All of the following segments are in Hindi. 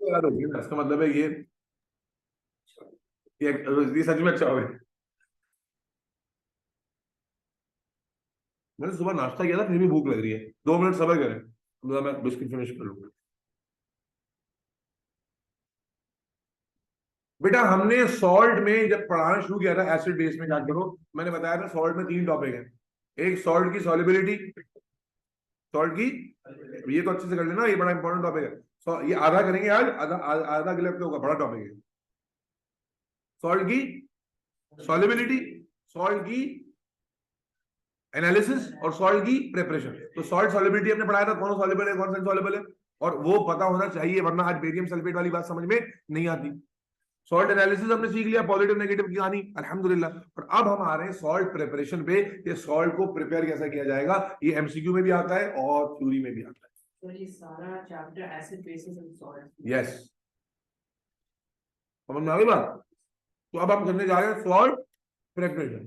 याद होगी ना, इसका मतलब है ये सच में अच्छा हो गया। मैंने सुबह नाश्ता किया था, फिर भी भूख लग रही है। 2 मिनट सब्र करें, मतलब मैं बिस्किट फिनिश कर लूंगा। बेटा हमने सॉल्ट में जब पढ़ाना शुरू किया था, एसिड बेस में याद करो, मैंने बताया था सॉल्ट में 3 टॉपिक हैं। एक सॉल्ट की सॉल्युबिलिटी, सॉल्ट की, ये तो अच्छे से कर लेना, ये बड़ा इंपॉर्टेंट टॉपिक है। ये आधा करेंगे आज, आधा आधा अगले हफ्ते होगा, बड़ा टॉपिक है। सॉल्ट की सॉल्युबिलिटी, सॉल्ट की एनालिसिस और सॉल्ट की प्रिपरेशन। तो सॉल्ट सॉल्युबिलिटी हमने पढ़ाया था, कौन सॉल्युबल है कौन सा इनसॉल्युबल है, और वो पता होना चाहिए, वरना आज बेरियम सल्फेट वाली बात समझ में नहीं आती। सॉल्ट एनालिसिस हमने सीख लिया, पॉजिटिव नेगेटिव की कहानी, अल्हम्दुलिल्लाह। और अब हम आ रहे हैं सॉल्ट प्रिपरेशन पे, कि सॉल्ट को प्रिपेयर कैसे किया जाएगा। ये एमसीक्यू में भी आता है और थ्योरी में भी आता है। तो ये सारा chapter acid basis and salt. Yes, समझ में आ गई बात। तो अब हम करने जा रहे हैं सॉल्ट प्रिपरेशन,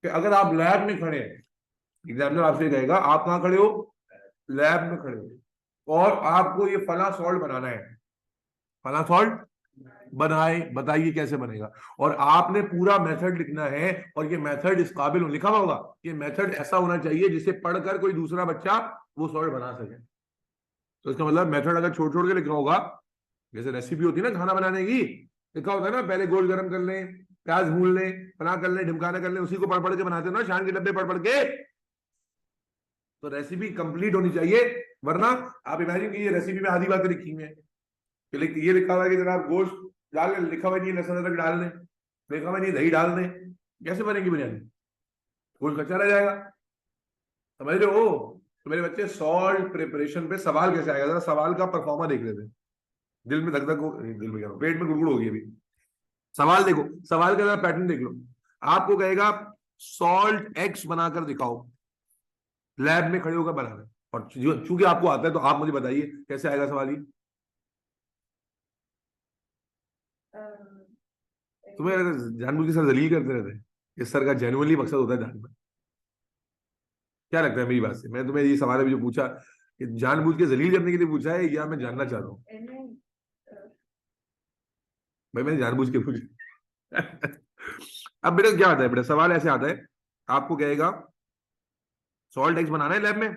कि अगर आप लैब में खड़े हैं, एग्जामिनर आपसे कहेगा आप कहाँ खड़े हो, लैब में खड़े हो, और आपको ये फला सॉल्ट बनाना है, फला सॉल्ट बनाए, बताइए कैसे बनेगा। और आपने पूरा मेथड लिखना है, और ये मेथड इस काबिल लिखा हुआ होगा, ये मेथड ऐसा होना चाहिए जिसे पढ़कर कोई दूसरा बच्चा वो सॉल्ट बना सके। तो इसका मतलब मेथड अगर छोड़ छोड़ के लिखना होगा, जैसे रेसिपी होती है ना खाना बनाने की, लिखा होता है ना, पहले गोश्त गर्म कर लें, प्याज भून लें, फला कर लें, ढिमकाना कर लें, उसी को पढ़ पढ़ के बनाते हो ना, शान के डब्बे पढ़ पढ़ के। तो रेसिपी कंप्लीट होनी चाहिए, वरना आप इमेजिन कीजिए रेसिपी में आधी बातें लिखी हुई है, ये लिखा हुआ है कि जनाब गोश्त डाल, लिखा हुआ नहीं लहसुन अदरक डाल दें, लिखा हुआ नहीं दही डाल दें, कैसे बनेगी बिरयानी, गोश्त कच्चा रह जाएगा। समझ रहे हो। तो मेरे बच्चे सॉल्ट प्रिपरेशन पे सवाल कैसे आएगा, जरा सवाल का परफॉर्मा देख लेते हैं। दिल में धक धक हो, दिल में क्या हो, पेट में गुड़गुड़ होगी अभी। सवाल देखो, सवाल का जरा पैटर्न देख लो। आपको कहेगा सॉल्ट एक्स बनाकर दिखाओ, लैब में खड़े होकर बनाना, और चूंकि आपको आता है तो आप मुझे बताइए कैसे आएगा सवाल ही। तुम्हें जानबूझ के सर जलील करते रहते, इस सर का जेन्युइनली मकसद होता है जानना। क्या लगता है मेरी बात से, मैं तुम्हें ये सवाल अभी जो पूछा, कि जानबूझ के जलील करने के लिए पूछा है, या मैं जानना चाह रहा हूँ। भाई मैंने जानबूझ के पूछा। अब बेटा क्या आता है, बेटा सवाल ऐसे आता है, आपको कहेगा सॉल्ट एक्स बनाना है लैब में,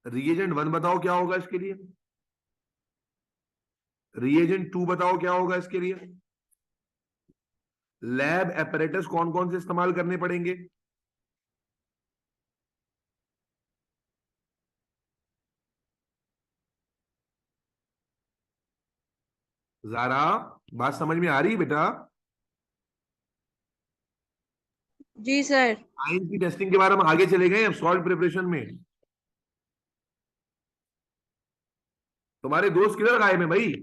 रिएजेंट 1 बताओ क्या होगा इसके लिए, रिएजेंट 2 बताओ क्या होगा इसके लिए, लैब एपरेटस कौन कौन से इस्तेमाल करने पड़ेंगे, जरा बात समझ में आ रही बेटा। जी सर। साइंस की टेस्टिंग के बारे में आगे चले गए अब सॉल्ट प्रिपरेशन में। तुम्हारे दोस्त किधर गायब है भाई,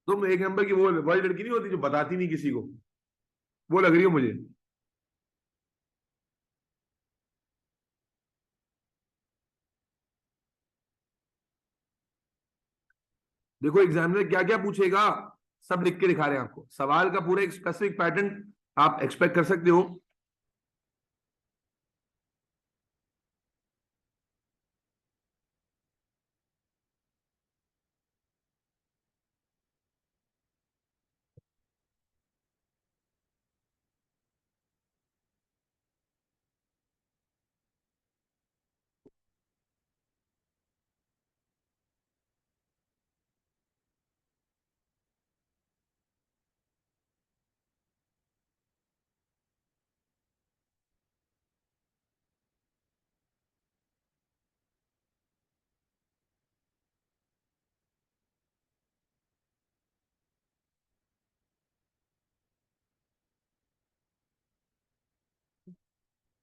तुम एक नंबर की वो वर्ल्ड लड़की नहीं होती जो बताती नहीं किसी को, वो लग रही हो मुझे। देखो एग्जामिनर क्या क्या पूछेगा, सब लिख के दिखा रहे हैं आपको, सवाल का पूरा एक स्पेसिफिक पैटर्न आप एक्सपेक्ट कर सकते हो।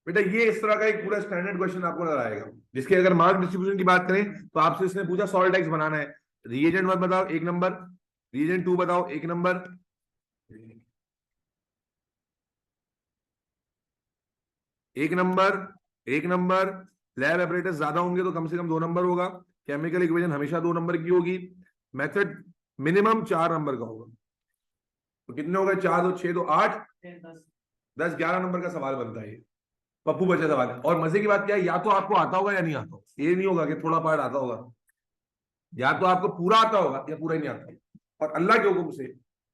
बेटा ये इस तरह का एक पूरा स्टैंडर्ड क्वेश्चन आपको नजर आएगा, जिसके अगर मार्क डिस्ट्रीब्यूशन की बात करें तो आपसे इसने पूछा सॉल्ट एक्स बनाना है, रिएजेंट 1 बताओ 1 नंबर, रिएजेंट 2 बताओ 1 number, 1 number, 1 number, lab apparatus ज्यादा होंगे तो कम से कम 2 नंबर होगा, केमिकल इक्वेशन हमेशा 2 नंबर की होगी, मेथड मिनिमम 4 नंबर का होगा। तो कितने हो गए, 4 2 6 2 8 10 11 नंबर का सवाल बनता है ये, पप्पू बच्चा सवाल है। और मजे की बात क्या है, या तो आपको आता होगा या नहीं आता होगा, ये नहीं होगा कि थोड़ा पार्ट आता होगा, या तो आपको पूरा आता होगा या पूरा ही नहीं आता। और अल्लाह के हुक्म से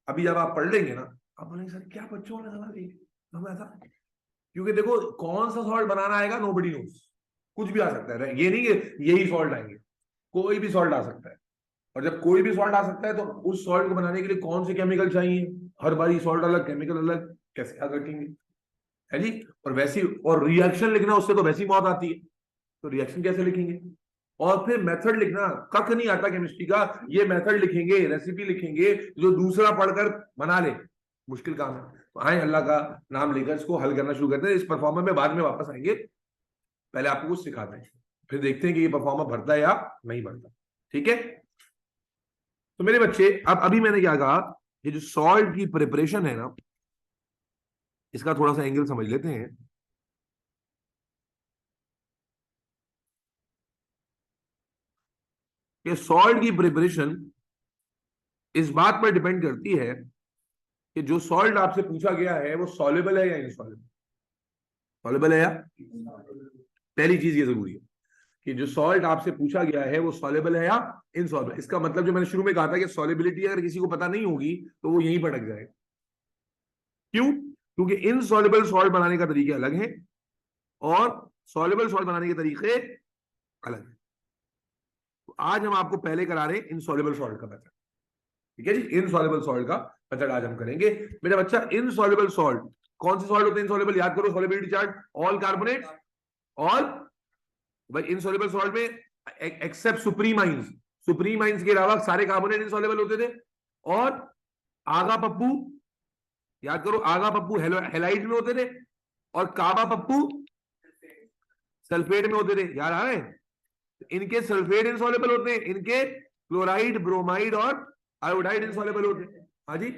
अभी जब आप पढ़ लेंगे ना, आप बोलेंगे सर क्या बच्चों ने सवाल किया, हम ऐसा, क्योंकि देखो कौन सा सॉल्ट बनाना आएगा नोबडी नोस, कुछ भी आ सकता है, ये नहीं कि यही सॉल्ट आएंगे, कोई भी सॉल्ट आ सकता है। और जब कोई भी सॉल्ट आ सकता है तो उस सॉल्ट को बनाने के लिए कौन से केमिकल चाहिए, हर बारी सॉल्ट अलग केमिकल अलग, कैसे याद रखेंगे, है जी। और वैसी, और रिएक्शन लिखना उससे तो वैसी मौत आती है, तो रिएक्शन कैसे लिखेंगे। और फिर मेथड लिखना, कख नहीं आता केमिस्ट्री का, ये मेथड लिखेंगे, रेसिपी लिखेंगे जो दूसरा पढ़कर बना ले, मुश्किल काम है। तो आए अल्लाह का नाम लेकर इसको हल करना शुरू करते हैं। इस परफॉर्मर में बाद में वापस आएंगे, पहले आपको कुछ सिखाते हैं, फिर देखते हैं कि ये परफॉर्मर भरता है या नहीं भरता। ठीक है, तो मेरे बच्चे अब अभी मैंने क्या कहा, ये जो सॉल्ट की प्रिपरेशन है ना, इसका थोड़ा सा एंगल समझ लेते हैं। कि सॉल्ट की प्रिपरेशन इस बात पर डिपेंड करती है कि जो सॉल्ट आपसे पूछा गया है वो सॉल्युबल है या इनसॉल्युबल। सॉल्युबल है या, पहली चीज ये जरूरी है कि जो सॉल्ट आपसे पूछा गया है वो सॉल्युबल है या इनसॉल्युबल। इसका मतलब जो मैंने शुरू में कहा था कि सॉल्युबिलिटी अगर किसी को पता नहीं होगी तो वो यहीं भटक जाएगा। क्यों? क्योंकि इनसॉल्युबल सॉल्ट बनाने का तरीके अलग है और सॉल्युबल सॉल्ट बनाने के तरीके अलग है। तो आज हम आपको पहले करा रहे हैं इनसॉल्युबल सॉल्ट का मेथड। ठीक है जी, इनसॉल्युबल सॉल्ट का मेथड आज हम करेंगे। मेरा बच्चा इनसॉल्युबल सॉल्ट, कौन से सॉल्ट होते हैं इनसॉल्युबल, याद करो solubility chart, all carbonate, all, भाई इनसॉल्युबल सॉल्ट में एक्सेप्ट सुप्रीमाइंस, सुप्रीमाइंस के अलावा सारे कार्बोनेट इनसॉल्युबल होते थे। और आगा पप्पू, याद करो आगा पप्पू हेलाइड में होते थे, और काबा पप्पू सल्फेट में होते थे, याद आ रहे हैं। इनके सल्फेट इनसॉल्युबल होते हैं, इनके क्लोराइड ब्रोमाइड और आयोडाइड इनसॉल्युबल होते हैं। हाँ जी,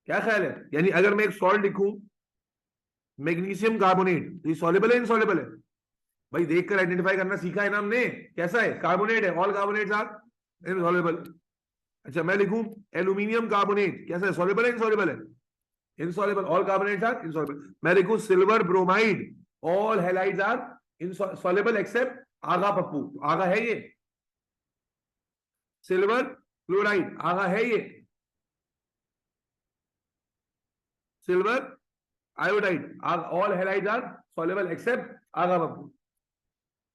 क्या ख्याल है, यानी अगर मैं एक सॉल्ट लिखूं मैग्नीशियम कार्बोनेट, तो ये सॉल्युबल है इनसॉल्युबल है, भाई देखकर आइडेंटिफाई करना सीखा है ना हमने, कैसा है, कार्बोनेट है, ऑल कार्बोनेट्स आर इनसॉल्युबल। अच्छा मैं लिखूं एल्यूमिनियम कार्बोनेट, कैसा है, सॉल्युबल है इनसॉल्युबल है, insoluble, all carbonates are insoluble. मैं लिखूं silver bromide, all halides are insoluble except आगा पप्पू, आगा है ये, सिल्वर क्लोराइड आगा है ये, silver iodide, all halides are soluble except आगा पप्पू।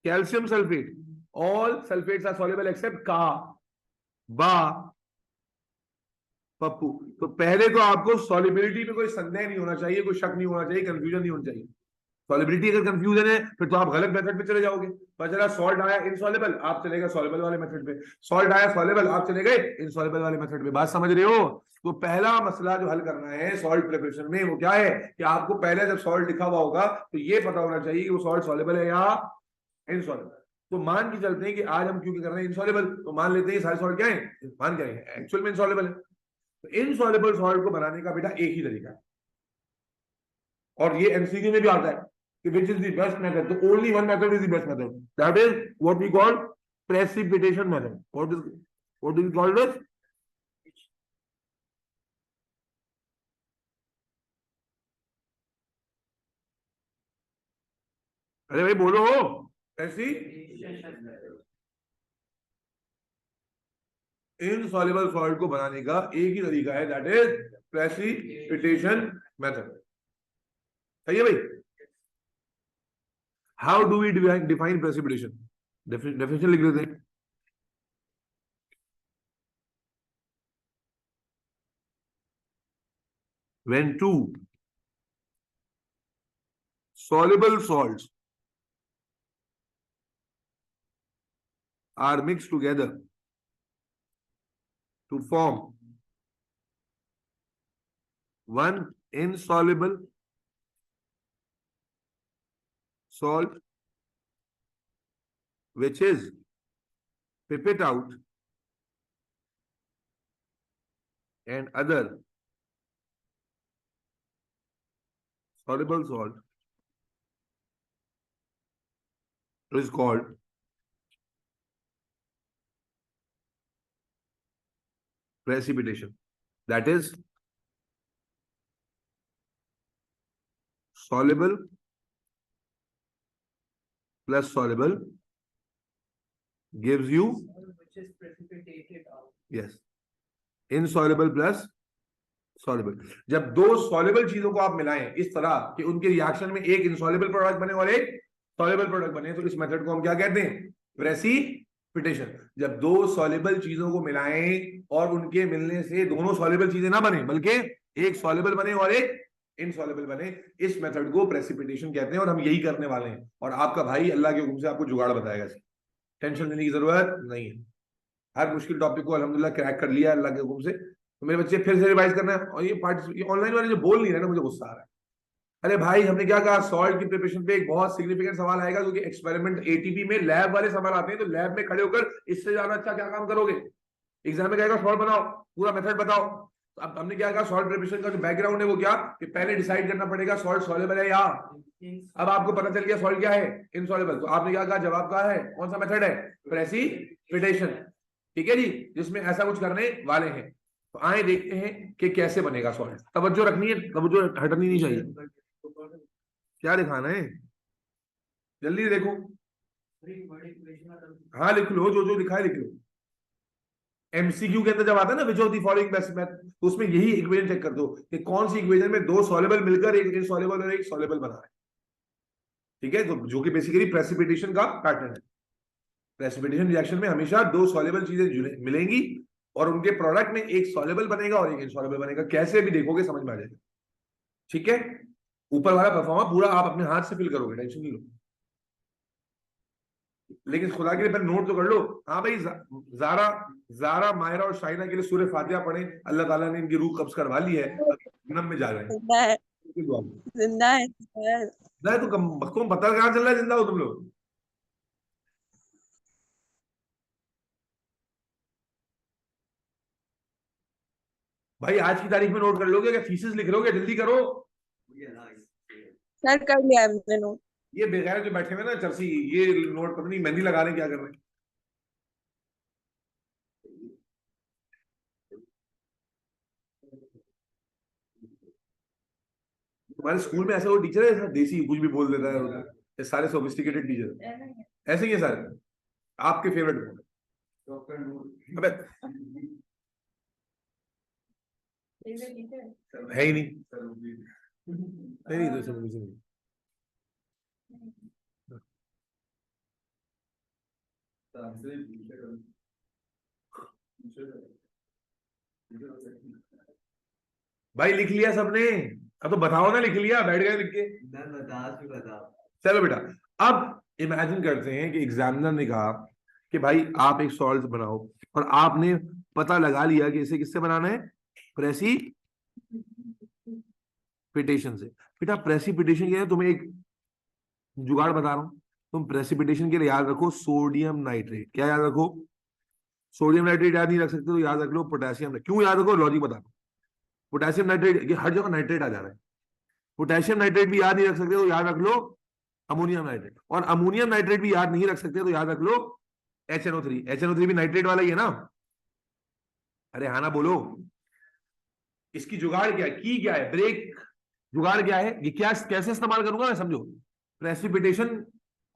Calcium sulphate, all sulphates are soluble except का, बा, पप्पू। तो पहले तो आपको सॉल्युबिलिटी में कोई संदेह नहीं होना चाहिए, कोई शक नहीं होना चाहिए, कंफ्यूजन नहीं होना चाहिए। सॉल्युबिलिटी अगर कंफ्यूजन है फिर तो आप गलत मेथड पे चले जाओगे। पता चला सॉल्ट आया इनसॉल्युबल, आप चले गए सॉल्युबल वाले मेथड पे, सॉल्ट आया सॉल्युबल, आप चले गए इनसॉल्युबल वाले मेथड पे। बात समझ रहे हो? तो पहला मसला जो हल करना है सॉल्ट प्रिपरेशन में वो क्या है कि आपको पहले जब सॉल्ट लिखा हुआ होगा तो ये पता होना चाहिए कि वो सॉल्ट सॉल्युबल है या इनसॉल्युबल। तो मान के चलते हैं कि आज हम क्यों कर रहे हैं इनसॉल्युबल, तो मान लेते हैं सारे सॉल्ट क्या है, मान क्या है एक्चुअल में इनसॉल्युबल है। तो इनसॉल्युबल सॉल्ट को बनाने का बेटा एक ही तरीका है, और ये एमसीक्यू में भी आता है कि which is the best method, तो only one method is the best method, that is what we call precipitation method. What is called this, अरे भाई बोलो, ऐसी इनसॉल्युबल सॉल्ट को बनाने का एक ही तरीका है, दैट इज प्रेसिपिटेशन मेथड। सही है भाई? How do we define precipitation, definition लिख लेते हैं। When two soluble salts are mixed together to form one insoluble salt, which is pipette out, and other soluble salt is called precipitation. That is soluble plus soluble gives you which is precipitated out. Yes, insoluble plus soluble. जब दो सॉल्युबल चीजों को आप मिलाएं इस तरह कि उनके रिएक्शन में एक इनसॉल्युबल प्रोडक्ट बने और एक सॉल्युबल प्रोडक्ट बने, तो इस मेथड को हम क्या कहते हैं? प्रेसिपिटेशन। जब दो सॉल्युबल चीजों को मिलाएं और उनके मिलने से दोनों सॉल्युबल चीजें ना बने बल्कि एक सॉल्युबल बने और एक इनसॉल्युबल बने, इस मेथड को प्रेसिपिटेशन कहते हैं। और हम यही करने वाले हैं, और आपका भाई अल्लाह के हुक्म से आपको जुगाड़ बताएगा। टेंशन लेने की जरूरत नहीं है। हर मुश्किल टॉपिक को अल्हम्दुलिल्लाह क्रैक कर लिया अल्लाह के हुक्म से। तो मेरे बच्चे फिर से रिवाइज करना है। और ये ऑनलाइन वाले जो बोल नहीं रहे ना, मुझे गुस्सा आ रहा है। अरे भाई, हमने क्या कहा? सॉल्ट की प्रिपरेशन पे एक बहुत सिग्निफिकेंट सवाल आएगा, क्योंकि एक्सपेरिमेंट एटीपी में लैब वाले सवाल आते हैं। तो लैब में खड़े होकर इससे ज्यादा अच्छा क्या काम करोगे? एग्जाम में कहेगा सॉल्ट बनाओ, पूरा मेथड बताओ। तो अब हमने क्या कहा? सॉल्ट प्रिपरेशन का जो बैकग्राउंड है वो क्या, कि पहले डिसाइड करना पड़ेगा सॉल्ट सॉल्युबल है या। अब आपको पता चल गया सॉल्ट क्या है, इनसॉल्युबल। तो आपने क्या कहा? जवाब क्या है? कौन सा मेथड है? प्रेसिपिटेशन। ठीक है जी, जिसमें ऐसा कुछ करने वाले हैं। तो आए देखते हैं कि कैसे बनेगा सॉल्ट। तवज्जो रखनी है, तवज्जो हटनी नहीं चाहिए। क्या दिखाना है? जल्दी देखो। हाँ लिख लो, जो जो लिखा है लिख लो। एमसीक्यू के अंदर जब आता है ना, which of the following best method, तो उसमें यही इक्वेशन चेक कर दो कि कौन सी इक्वेशन में दो सॉल्युबल मिलकर एक इनसॉल्युबल और एक सॉल्युबल बना है। ठीक है, तो जो कि बेसिकली प्रेसिपिटेशन का पैटर्न है। प्रेसिपिटेशन रिएक्शन में हमेशा दो सॉल्युबल चीजें मिलेंगी और उनके प्रोडक्ट में एक सॉल्युबल बनेगा और एक इनसॉल्युबल बनेगा। कैसे भी देखोगे समझ में आ जाएगा। ठीक है, ऊपर वाला परफॉर्मा पूरा आप अपने हाथ से फिल करोगे, टेंशन नहीं लो। लेकिन खुदा के लिए पहले नोट तो कर लो। हाँ भाई, जारा मायरा और शाइना के लिए सूरह फातिहा पढ़े। अल्लाह ताला ने इनकी रूह कब्ज करवा ली है, जन्नत में जा रहे हैं। जिंदा है, जिंदा है, जिंदा है। नहीं तो तुम पता कहाँ चल रहा है जिंदा हो तुम लोग? भाई आज की तारीख में नोट कर लोगे क्या? थीसिस लिख लोगे? जल्दी करो। सर कर लिया हमने नोट। ये बेगैर जो बैठे हुए ना चर्सी, ये नोट पता नहीं मेहंदी लगा रहे हैं, क्या कर रहे हैं। तुम्हारे स्कूल में ऐसा वो टीचर है देसी कुछ भी बोल देता है? ये सारे सोफिस्टिकेटेड टीचर ऐसे ही है सारे। आपके फेवरेट कौन? अबे है ही नहीं। नहीं तो सब कुछ नहीं। भाई लिख लिया सबने? अब तो बताओ ना, लिख लिया? बैठ गए लिख के? चलो बेटा, अब इमेजिन करते हैं कि एग्जामिनर ने कहा कि भाई आप एक सॉल्व बनाओ, और आपने पता लगा लिया कि इसे किससे बनाना है? प्रेसिपिटेशन से। बेटा प्रेसिपिटेशन क्या है? तुम्हें एक जुगाड़ बता रहा हूं। तुम प्रेसिपिटेशन के लिए याद रखो सोडियम नाइट्रेट। क्या याद रखो? सोडियम नाइट्रेट याद नहीं रख सकते तो याद रख लो पोटेशियम। क्यों याद रखो? लॉजिक बता दो। पोटेशियम नाइट्रेट, हर जगह नाइट्रेट आ जा रहा है। पोटेशियम नाइट्रेट भी याद नहीं रख सकते तो याद रख लो अमोनियम नाइट्रेट। और अमोनियम नाइट्रेट भी याद नहीं रख सकते तो याद रख लो HNO3। HNO3 भी नाइट्रेट वाला ही है ना? अरे हाँ ना बोलो। इसकी जुगाड़ क्या है? की क्या है? ब्रेक जुगाड़ क्या है? ये क्या कैसे इस्तेमाल करूंगा मैं, समझो। प्रेसिपिटेशन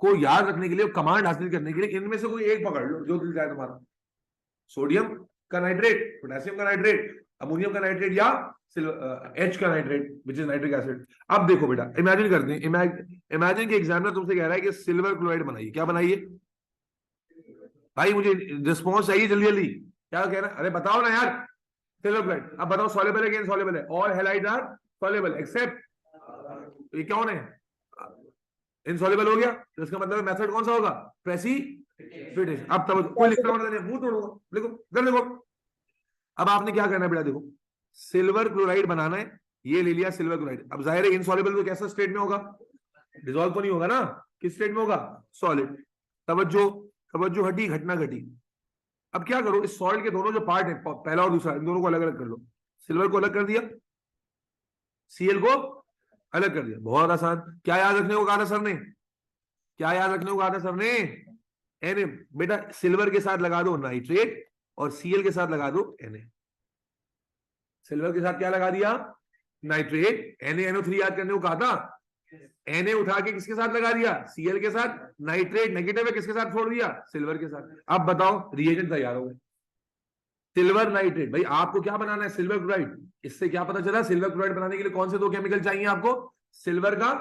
को याद रखने के लिए, कमांड हासिल करने के लिए इनमें से कोई एक पकड़ लो जो दिल जाए तुम्हारा। सोडियम का नाइट्रेट, पोटेशियम का नाइट्रेट, अमोनियम का नाइट्रेट, या H का nitrate which is nitric acid. अब देखो बेटा, इमेजिन करते हैं, इमेजिन कि एग्जामिनर तुमसे कह रहा है कि सिल्वर क्लोराइड बनाइए। क्या बनाइए? भाई मुझे रिस्पॉन्स चाहिए जल्दी जल्दी। क्या कह रहा है? अरे बताओ ना यार। Silver chloride. अब बताओ सॉल्युबल है कि इनसॉल्युबल है? All halides are soluble except, ये कौन है? इनसॉल्युबल हो गया। तो इसका मतलब मेथड कौन सा होगा? प्रेसिपिटेशन। अब तब कोई लिखना पड़ता है, मुंह तोड़ूंगा। लिखो, कर देखो। अब आपने क्या करना है बेटा? देखो, सिल्वर क्लोराइड बनाना है, ये ले लिया सिल्वर क्लोराइड। अब जाहिर है इनसॉल्युबल तो कैसा स्टेट में होगा? डिसॉल्व तो नहीं होगा ना? किस स्टेट में होगा? सॉलिड। तवज्जो, तवज्जो हटी, घटना घटी। अब क्या करो? इस सॉल्ट के दोनों जो पार्ट है, पहला और दूसरा, इन दोनों को अलग अलग कर लो। सिल्वर को अलग कर दिया, Cl को अलग कर दिया। बहुत आसान। क्या याद रखने को कहा था सर ने? क्या याद रखने को कहा था सर ने? Na। बेटा सिल्वर के साथ लगा दो नाइट्रेट और Cl के साथ लगा दो Na। सिल्वर के साथ क्या लगा दिया? नाइट्रेट। NaNO3 याद करने को कहा था। Na उठा के किसके साथ लगा दिया, Cl के साथ, नाइट्रेट नेगेटिव है, किसके साथ छोड़ दिया, सिल्वर के साथ। अब बताओ रिएजेंट तैयार हो गए, सिल्वर नाइट्रेट। भाई आपको क्या बनाना है, सिल्वर क्लोराइड। इससे क्या पता चला, सिल्वर क्लोराइड बनाने के लिए कौन से दो केमिकल चाहिए आपको, सिल्वर का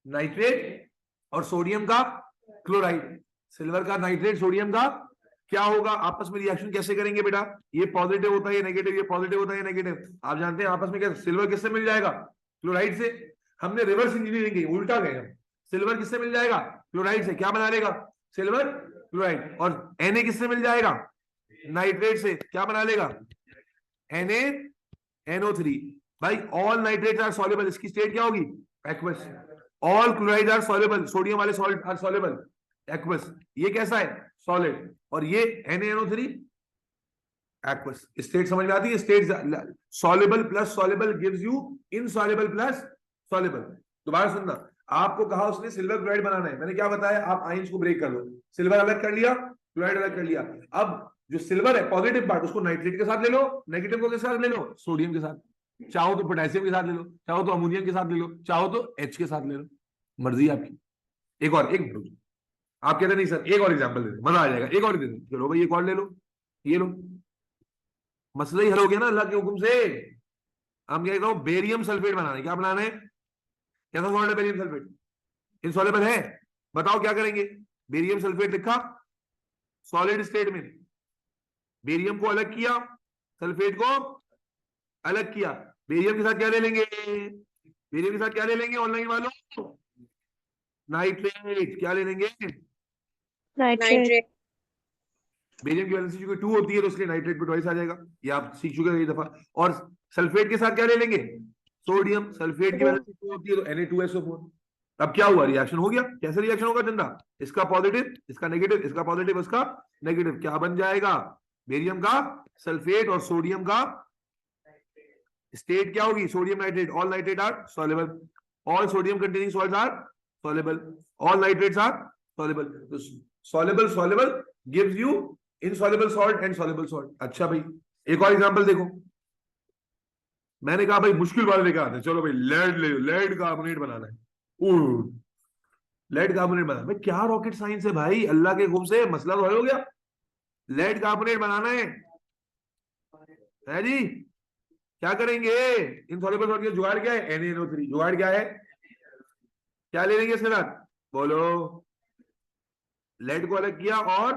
नाइट्रेट और सोडियम का क्लोराइड। सिल्वर का नाइट्रेट, सोडियम का क्या होगा, आपस में रिएक्शन कैसे करेंगे बेटा, ये पॉजिटिव होता है ये नेगेटिव, ये पॉजिटिव होता है ये नेगेटिव। आप जानते हैं आपस में क्या, सिल्वर किससे मिल जाएगा, क्लोराइड से। हमने रिवर्स इंजीनियरिंग की, उल्टा गए हम। सिल्वर किससे मिल जाएगा, क्लोराइड से। क्या बना लेगा, सिल्वर क्लोराइड। और Na किससे मिल जाएगा, नाइट्रेट से। क्या बना लेगा, NaNO3। भाई ऑल नाइट्रेट आर सॉल्युबल, इसकी स्टेट क्या होगी, aqueous. All chloride are soluble, sodium वाले सॉल्ट आर सॉल्युबल, एक्वस। ये कैसा है, सॉलिड। और ये NaNO3 एक्वस। स्टेट समझ में आती है, state soluble plus soluble gives you insoluble plus soluble. दोबारा सुनना, आपको कहा उसने सिल्वर क्लोराइड बनाना है, मैंने क्या बताया, आप आयंस को ब्रेक कर लो, सिल्वर अलग कर लिया, क्लोराइड अलग कर लिया। अब जो सिल्वर है पॉजिटिव पार्ट, उसको नाइट्रेट के साथ ले लो, नेगेटिव को किसके साथ ले लो, सोडियम के साथ। चाहो तो पोटेशियम के साथ ले लो, चाहो तो अमोनियम के साथ ले लो, चाहो तो H के साथ ले लो, मर्जी आपकी। एक और, एक आप कहते नहीं सर एक और एग्जांपल दे दो, मजा आ जाएगा, एक और दे दो। चलो भाई एक और ले लो, ये लो, मसला ही हल हो गया ना अल्लाह के हुक्म से। हम कह रहा हूं बेरियम सल्फेट बनाना है। क्या बनाना है, कैसा सॉल्ट है बेरियम सल्फेट, इनसॉल्युबल है। बताओ क्या करेंगे, बेरियम सल्फेट लिखा सॉलिड स्टेट में, बेरियम को अलग किया, सल्फेट को अलग किया। बेरियम के साथ क्या ले लेंगे, बेरियम के साथ क्या ले लेंगे ऑनलाइन वालों, नाइट्रेट। क्या ले लेंगे, नाइट्रेट। बेरियम की वैलेंसी चूंकि 2 होती है तो इसलिए नाइट्रेट पे ट्वाइस आ जाएगा, ये आप सीख चुके हैं ये दफा। और सल्फेट के साथ क्या ले लेंगे, सोडियम। सल्फेट की वैलेंसी 2 होती है तो Na2SO4। अब क्या हुआ, रिएक्शन हो गया। कैसे रिएक्शन होगा चंदा, इसका पॉजिटिव इसका नेगेटिव, इसका पॉजिटिव इसका नेगेटिव, क्या बन जाएगा, बेरियम का सल्फेट और सोडियम का स्टेट क्या होगी, sodium nitrate. All nitrate are soluble, all sodium containing salts are soluble, all nitrates are soluble. तो soluble soluble gives you insoluble salt and soluble salt. अच्छा भाई एक और एग्जांपल देखो, मैंने कहा भाई मुश्किल वाले लेकर आते हैं, चलो भाई लेड ले लो, लेड कार्बोनेट बनाना है, लेड कार्बोनेट बनाना भाई, क्या रॉकेट साइंस है भाई, अल्लाह के हुक्म से मसला तो हल हो गया। लेड कार्बोनेट बनाना है जी, क्या करेंगे, इनसॉल्युबल सॉल्ट का जुगाड़ क्या है, NaNO3। जुगाड़ क्या है, क्या ले लेंगे इसके साथ, बोलो, लेड को अलग किया और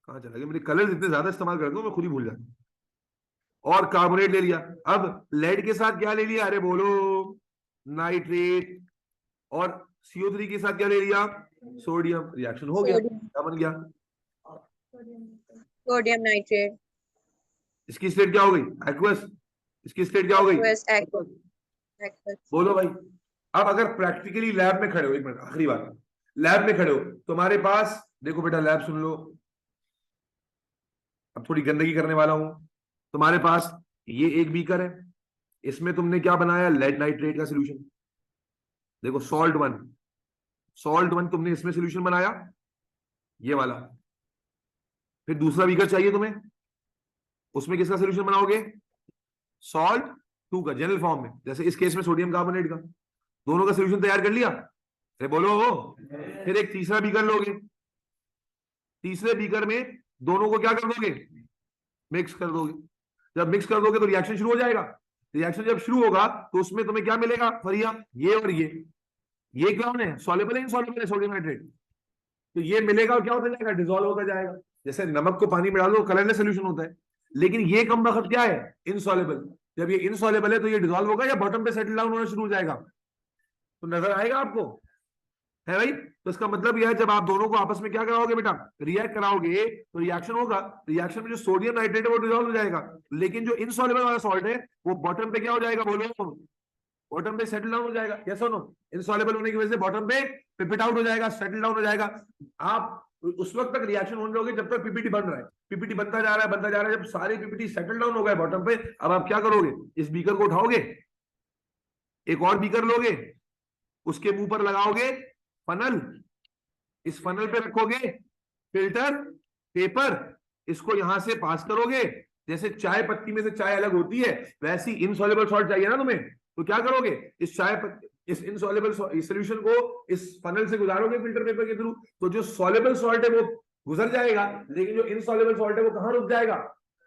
कहां चला गया, मेरे कलर इतने ज्यादा इस्तेमाल करता हूं मैं खुद ही भूल जाता हूं। और कार्बोनेट ले लिया। अब लेड के साथ क्या ले लिया, अरे बोलो, नाइट्रेट। और CO3 के साथ क्या ले लिया, सोडियम। रिएक्शन हो गया, क्या बन गया, सोडियम नाइट्रेट। इसकी स्टेट क्या हो गई, एक्वस। इसकी स्टेट क्या हो गई, एक्वस। बोलो भाई। अब अगर प्रैक्टिकली लैब में खड़े हो, एक मिनट आखिरी बात, लैब में खड़े हो, तुम्हारे पास देखो बेटा, लैब सुन लो, अब थोड़ी गंदगी करने वाला हूं। तुम्हारे पास ये एक बीकर है, इसमें तुमने क्या बनाया, लेड नाइट्रेट का सोल्यूशन। देखो सॉल्ट वन तुमने इसमें सोल्यूशन बनाया, ये वाला। फिर दूसरा बीकर चाहिए तुम्हें, उसमें किसका सोल्यूशन बनाओगे, सॉल्ट 2 का, जनरल फॉर्म में, जैसे इस केस में सोडियम कार्बोनेट का। दोनों का सोल्यूशन तैयार कर लिया, अरे बोलो। फिर एक तीसरा बीकर लोगे, तीसरे बीकर में दोनों को क्या कर दोगे, मिक्स कर दोगे। जब मिक्स कर दोगे तो रिएक्शन शुरू हो जाएगा। रिएक्शन जब शुरू होगा तो उसमें तुम्हें क्या मिलेगा, फरिया, ये और ये क्या है, सॉल्युबल है इनसॉल्युबल है, सोडियम नाइट्रेट। तो ये मिलेगा और क्या होता जाएगा, डिसॉल्व होता जाएगा। जैसे नमक को पानी में डाल दो कलरलेस सोल्यूशन होता है, लेकिन ये कम वक्त क्या है, इनसॉल्युबल। जब ये इनसॉल्युबल है तो ये डिसॉल्व होगा या बॉटम पे सेटल डाउन होना शुरू हो जाएगा, तो नजर आएगा आपको, है भाई। तो इसका मतलब यह है, जब आप दोनों को आपस में क्या कराओगे बेटा, रिएक्ट कराओगे तो रिएक्शन होगा। रिएक्शन में जो सोडियम नाइट्रेट है वो डिसॉल्व हो जाएगा, लेकिन जो इनसॉल्युबल वाला सॉल्ट है वो बॉटम पे क्या हो जाएगा, बोलो, बॉटम पे सेटल डाउन हो जाएगा। यस और नो, इनसॉल्युबल होने की वजह से बॉटम पे पिपिट आउट हो जाएगा, सेटल डाउन हो जाएगा। आप उस वक्त तक रिएक्शन होने दोगे जब तक पीपीटी बन रहा है, पीपीटी बनता जा रहा है, बनता जा रहा है। जब सारे पीपीटी सेटल डाउन हो गए बॉटम पे, अब आप क्या करोगे, इस बीकर को उठाओगे, एक और बीकर लोगे, उसके मुंह पर लगाओगे फनल, इस फनल पे रखोगे फिल्टर पेपर, इसको यहां से पास करोगे। जैसे चाय पत्ती में से चाय अलग होती है, वैसी इनसॉल्युबल सॉल्ट चाहिए ना तुम्हें, तो क्या करोगे, इस चाय इस इनसॉल्युबल सॉल्यूशन को इस फनल से गुजारोगे फिल्टर पेपर के थ्रू, तो जो सॉल्युबल सॉल्ट है वो गुजर जाएगा, लेकिन जो इनसॉल्युबल सॉल्ट है वो कहां रुक जाएगा?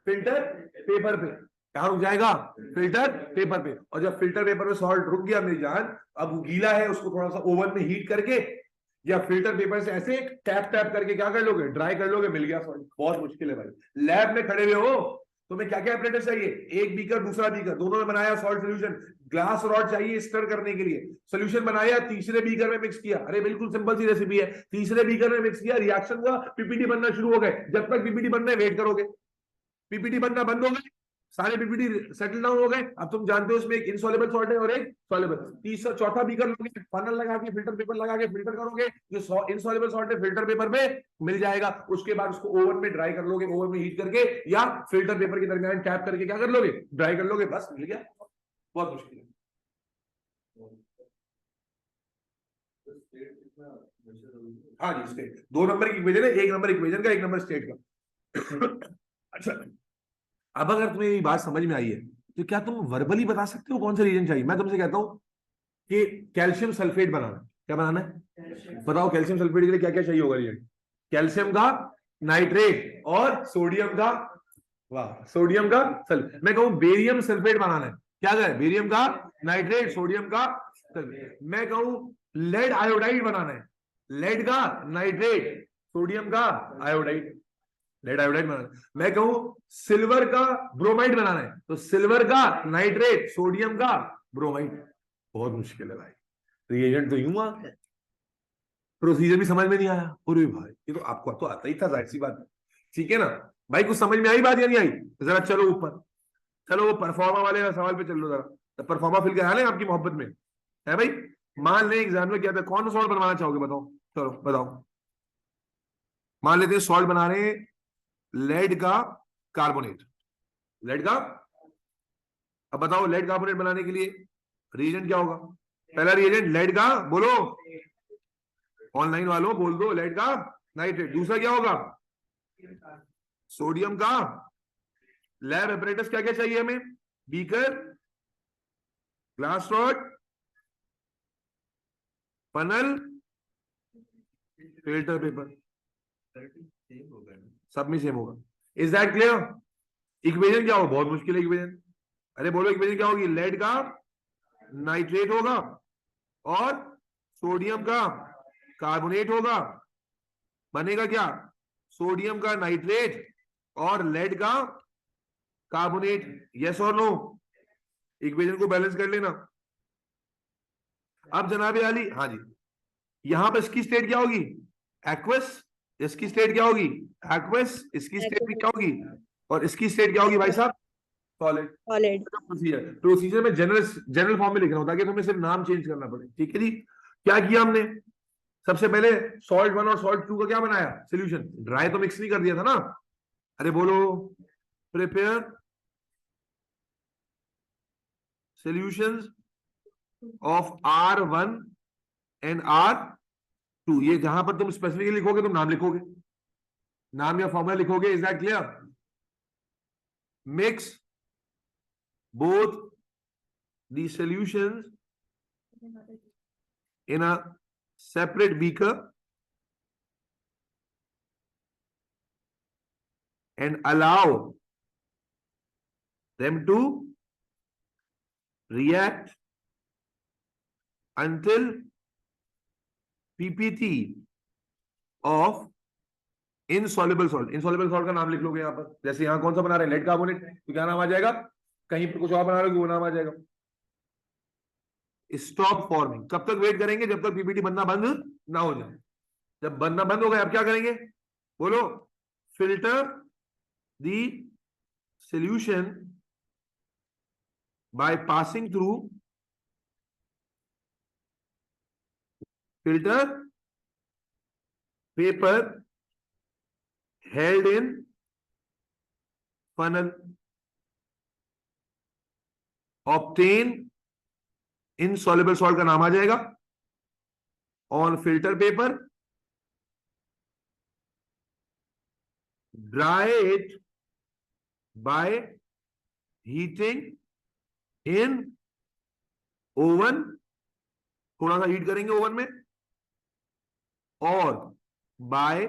फिल्टर पेपर पे। कहां रुक जाएगा? फिल्टर पेपर पे। और जब फिल्टर पेपर पे सॉल्ट रुक गया मेरी जान, अब वो गीला है, उसको थोड़ा सा ओवन में हीट करके या फिल्टर पेपर से ऐसे टैप टैप करके क्या कर लोगे? ड्राई कर लोगे, मिल गया सॉल्ट। बहुत मुश्किल है भाई। लैब में खड़े हुए हो, तुम्हें क्या क्या apparatus चाहिए? एक बीकर, दूसरा बीकर, दोनों में बनाया सॉल्ट सोल्यूशन। ग्लास रॉड चाहिए स्टर करने के लिए, सोल्यूशन बनाया, तीसरे बीकर में मिक्स किया। अरे बिल्कुल सिंपल सी रेसिपी है। तीसरे बीकर में मिक्स किया, रिएक्शन हुआ, पीपीटी बनना शुरू हो गए। जब तक पीपीटी बनने वेट करोगे, पीपीटी बनना बंद हो गए, सारे पीपीटी सेटल डाउन हो गए। अब तुम जानते हो उसमें एक इनसॉल्युबल सॉल्ट है और एक सॉल्युबल। तीसरा चौथा बीकर लोगे, फनल लगा के फिल्टर पेपर लगा के फिल्टर करोगे, जो इनसॉल्युबल सॉल्ट है फिल्टर पेपर में मिल जाएगा। उसके बाद उसको ओवन में ड्राई कर लोगे, ओवन में हीट करके या फिल्टर पेपर के दरमियान टैप करके क्या कर लोगे? ड्राई कर लोगे, बस मिल गया। बहुत मुश्किल है। हाँ जी, स्टेट 2 नंबर की इक्वेशन है, 1 नंबर इक्वेशन का, 1 नंबर स्टेट का। अच्छा, अब अगर तुम्हें ये बात समझ में आई है तो क्या तुम वर्बली बता सकते हो कौन सा रीजन चाहिए? मैं तुमसे कहता हूं कि कैल्शियम सल्फेट बनाना, क्या बनाना है? बताओ कैल्शियम सल्फेट के लिए क्या क्या चाहिए होगा रीजन? कैल्शियम का नाइट्रेट और सोडियम का, वाह, सोडियम का मैं कहूं बेरियम सल्फेट बनाना है, क्या है? बेरियम का नाइट्रेट, सोडियम का सल्फेट। मैं कहूं लेड आयोडाइड बनाना है, लेड का नाइट्रेट, सोडियम का आयोडाइड, लेड आयोडाइड बनाना है। मैं कहूं सिल्वर का ब्रोमाइड बनाना है, तो सिल्वर का नाइट्रेट, सोडियम का ब्रोमाइड। बहुत मुश्किल है भाई, रिएजेंट तो यूं आ, प्रोसीजर भी समझ में नहीं आया। अरे भाई ये तो आपको तो आता ही था, जाहिर सी बात है। ठीक है ना भाई, कुछ समझ में आई बात या नहीं आई? जरा चलो ऊपर, चलो वो परफॉर्मा वाले सवाल पे चलो जरा। तो परफॉर्मा फिल का हाल है आपकी मोहब्बत में है भाई? मान ले एग्जाम में क्या था, कौन सा सॉल्ट बनवाना चाहोगे? बताओ, चलो बताओ। मान लेते हैं सॉल्ट बना रहे हैं लेड का कार्बोनेट, लेड का। अब बताओ लेड कार्बोनेट बनाने के लिए रिएजेंट क्या होगा? पहला रिएजेंट लेड का, बोलो ऑनलाइन वालों बोल दो, लेड का नाइट्रेट। दूसरा क्या होगा? सोडियम का। लैब एपरेटस क्या क्या चाहिए हमें? Beaker, glass rod, funnel, filter paper. सब में सेम होगा। Is that clear? इक्वेशन क्या होगा? बहुत मुश्किल है इक्वेशन। अरे बोलो इक्वेशन क्या होगी? लेड का नाइट्रेट होगा और सोडियम का कार्बोनेट होगा। बनेगा क्या? सोडियम का नाइट्रेट और लेड का कार्बोनेट। यस और नो? इक्वेशन को बैलेंस कर लेना। अब जनाबे आली, हाँ जी, यहां पर इसकी स्टेट क्या होगी? एक्वस। इसकी स्टेट क्या होगी? एक्वस। इसकी स्टेट भी क्या होगी? और इसकी स्टेट क्या होगी भाई साहब? सॉलिड। Solid. प्रोसीजर में जनरल फॉर्म में लिख रहा हूं ताकि तुम्हें सिर्फ नाम चेंज करना पड़े। ठीक है जी। क्या किया हमने? सबसे पहले सॉल्ट 1 और सॉल्ट 2 का क्या बनाया? सोल्यूशन। ड्राई तो मिक्स नहीं कर दिया था ना? अरे बोलो, prepare solutions of R1 and R2। ये जहां पर तुम स्पेसिफिकली लिखोगे तुम नाम लिखोगे, नाम या फॉर्मूला लिखोगे। Is that clear? Mix both the solutions in a separate beaker and allow them to react until PPT of insoluble salt। insoluble salt का नाम लिख लोगे यहां पर। जैसे यहां कौन सा बना रहे हैं? लेड कार्बोनेट, तो क्या नाम आ जाएगा? कहीं पर कुछ और बना रहे हो वो नाम आ जाएगा। Stop forming. कब तक वेट करेंगे? जब तक पीपीटी बनना बंद ना हो जाए। जब बनना बंद हो गया अब क्या करेंगे? बोलो, filter the solution by passing through filter paper held in funnel, obtain insoluble salt का नाम आ जाएगा। on filter paper, dry it by heating in oven थोड़ा सा हीट करेंगे ओवन में, और bye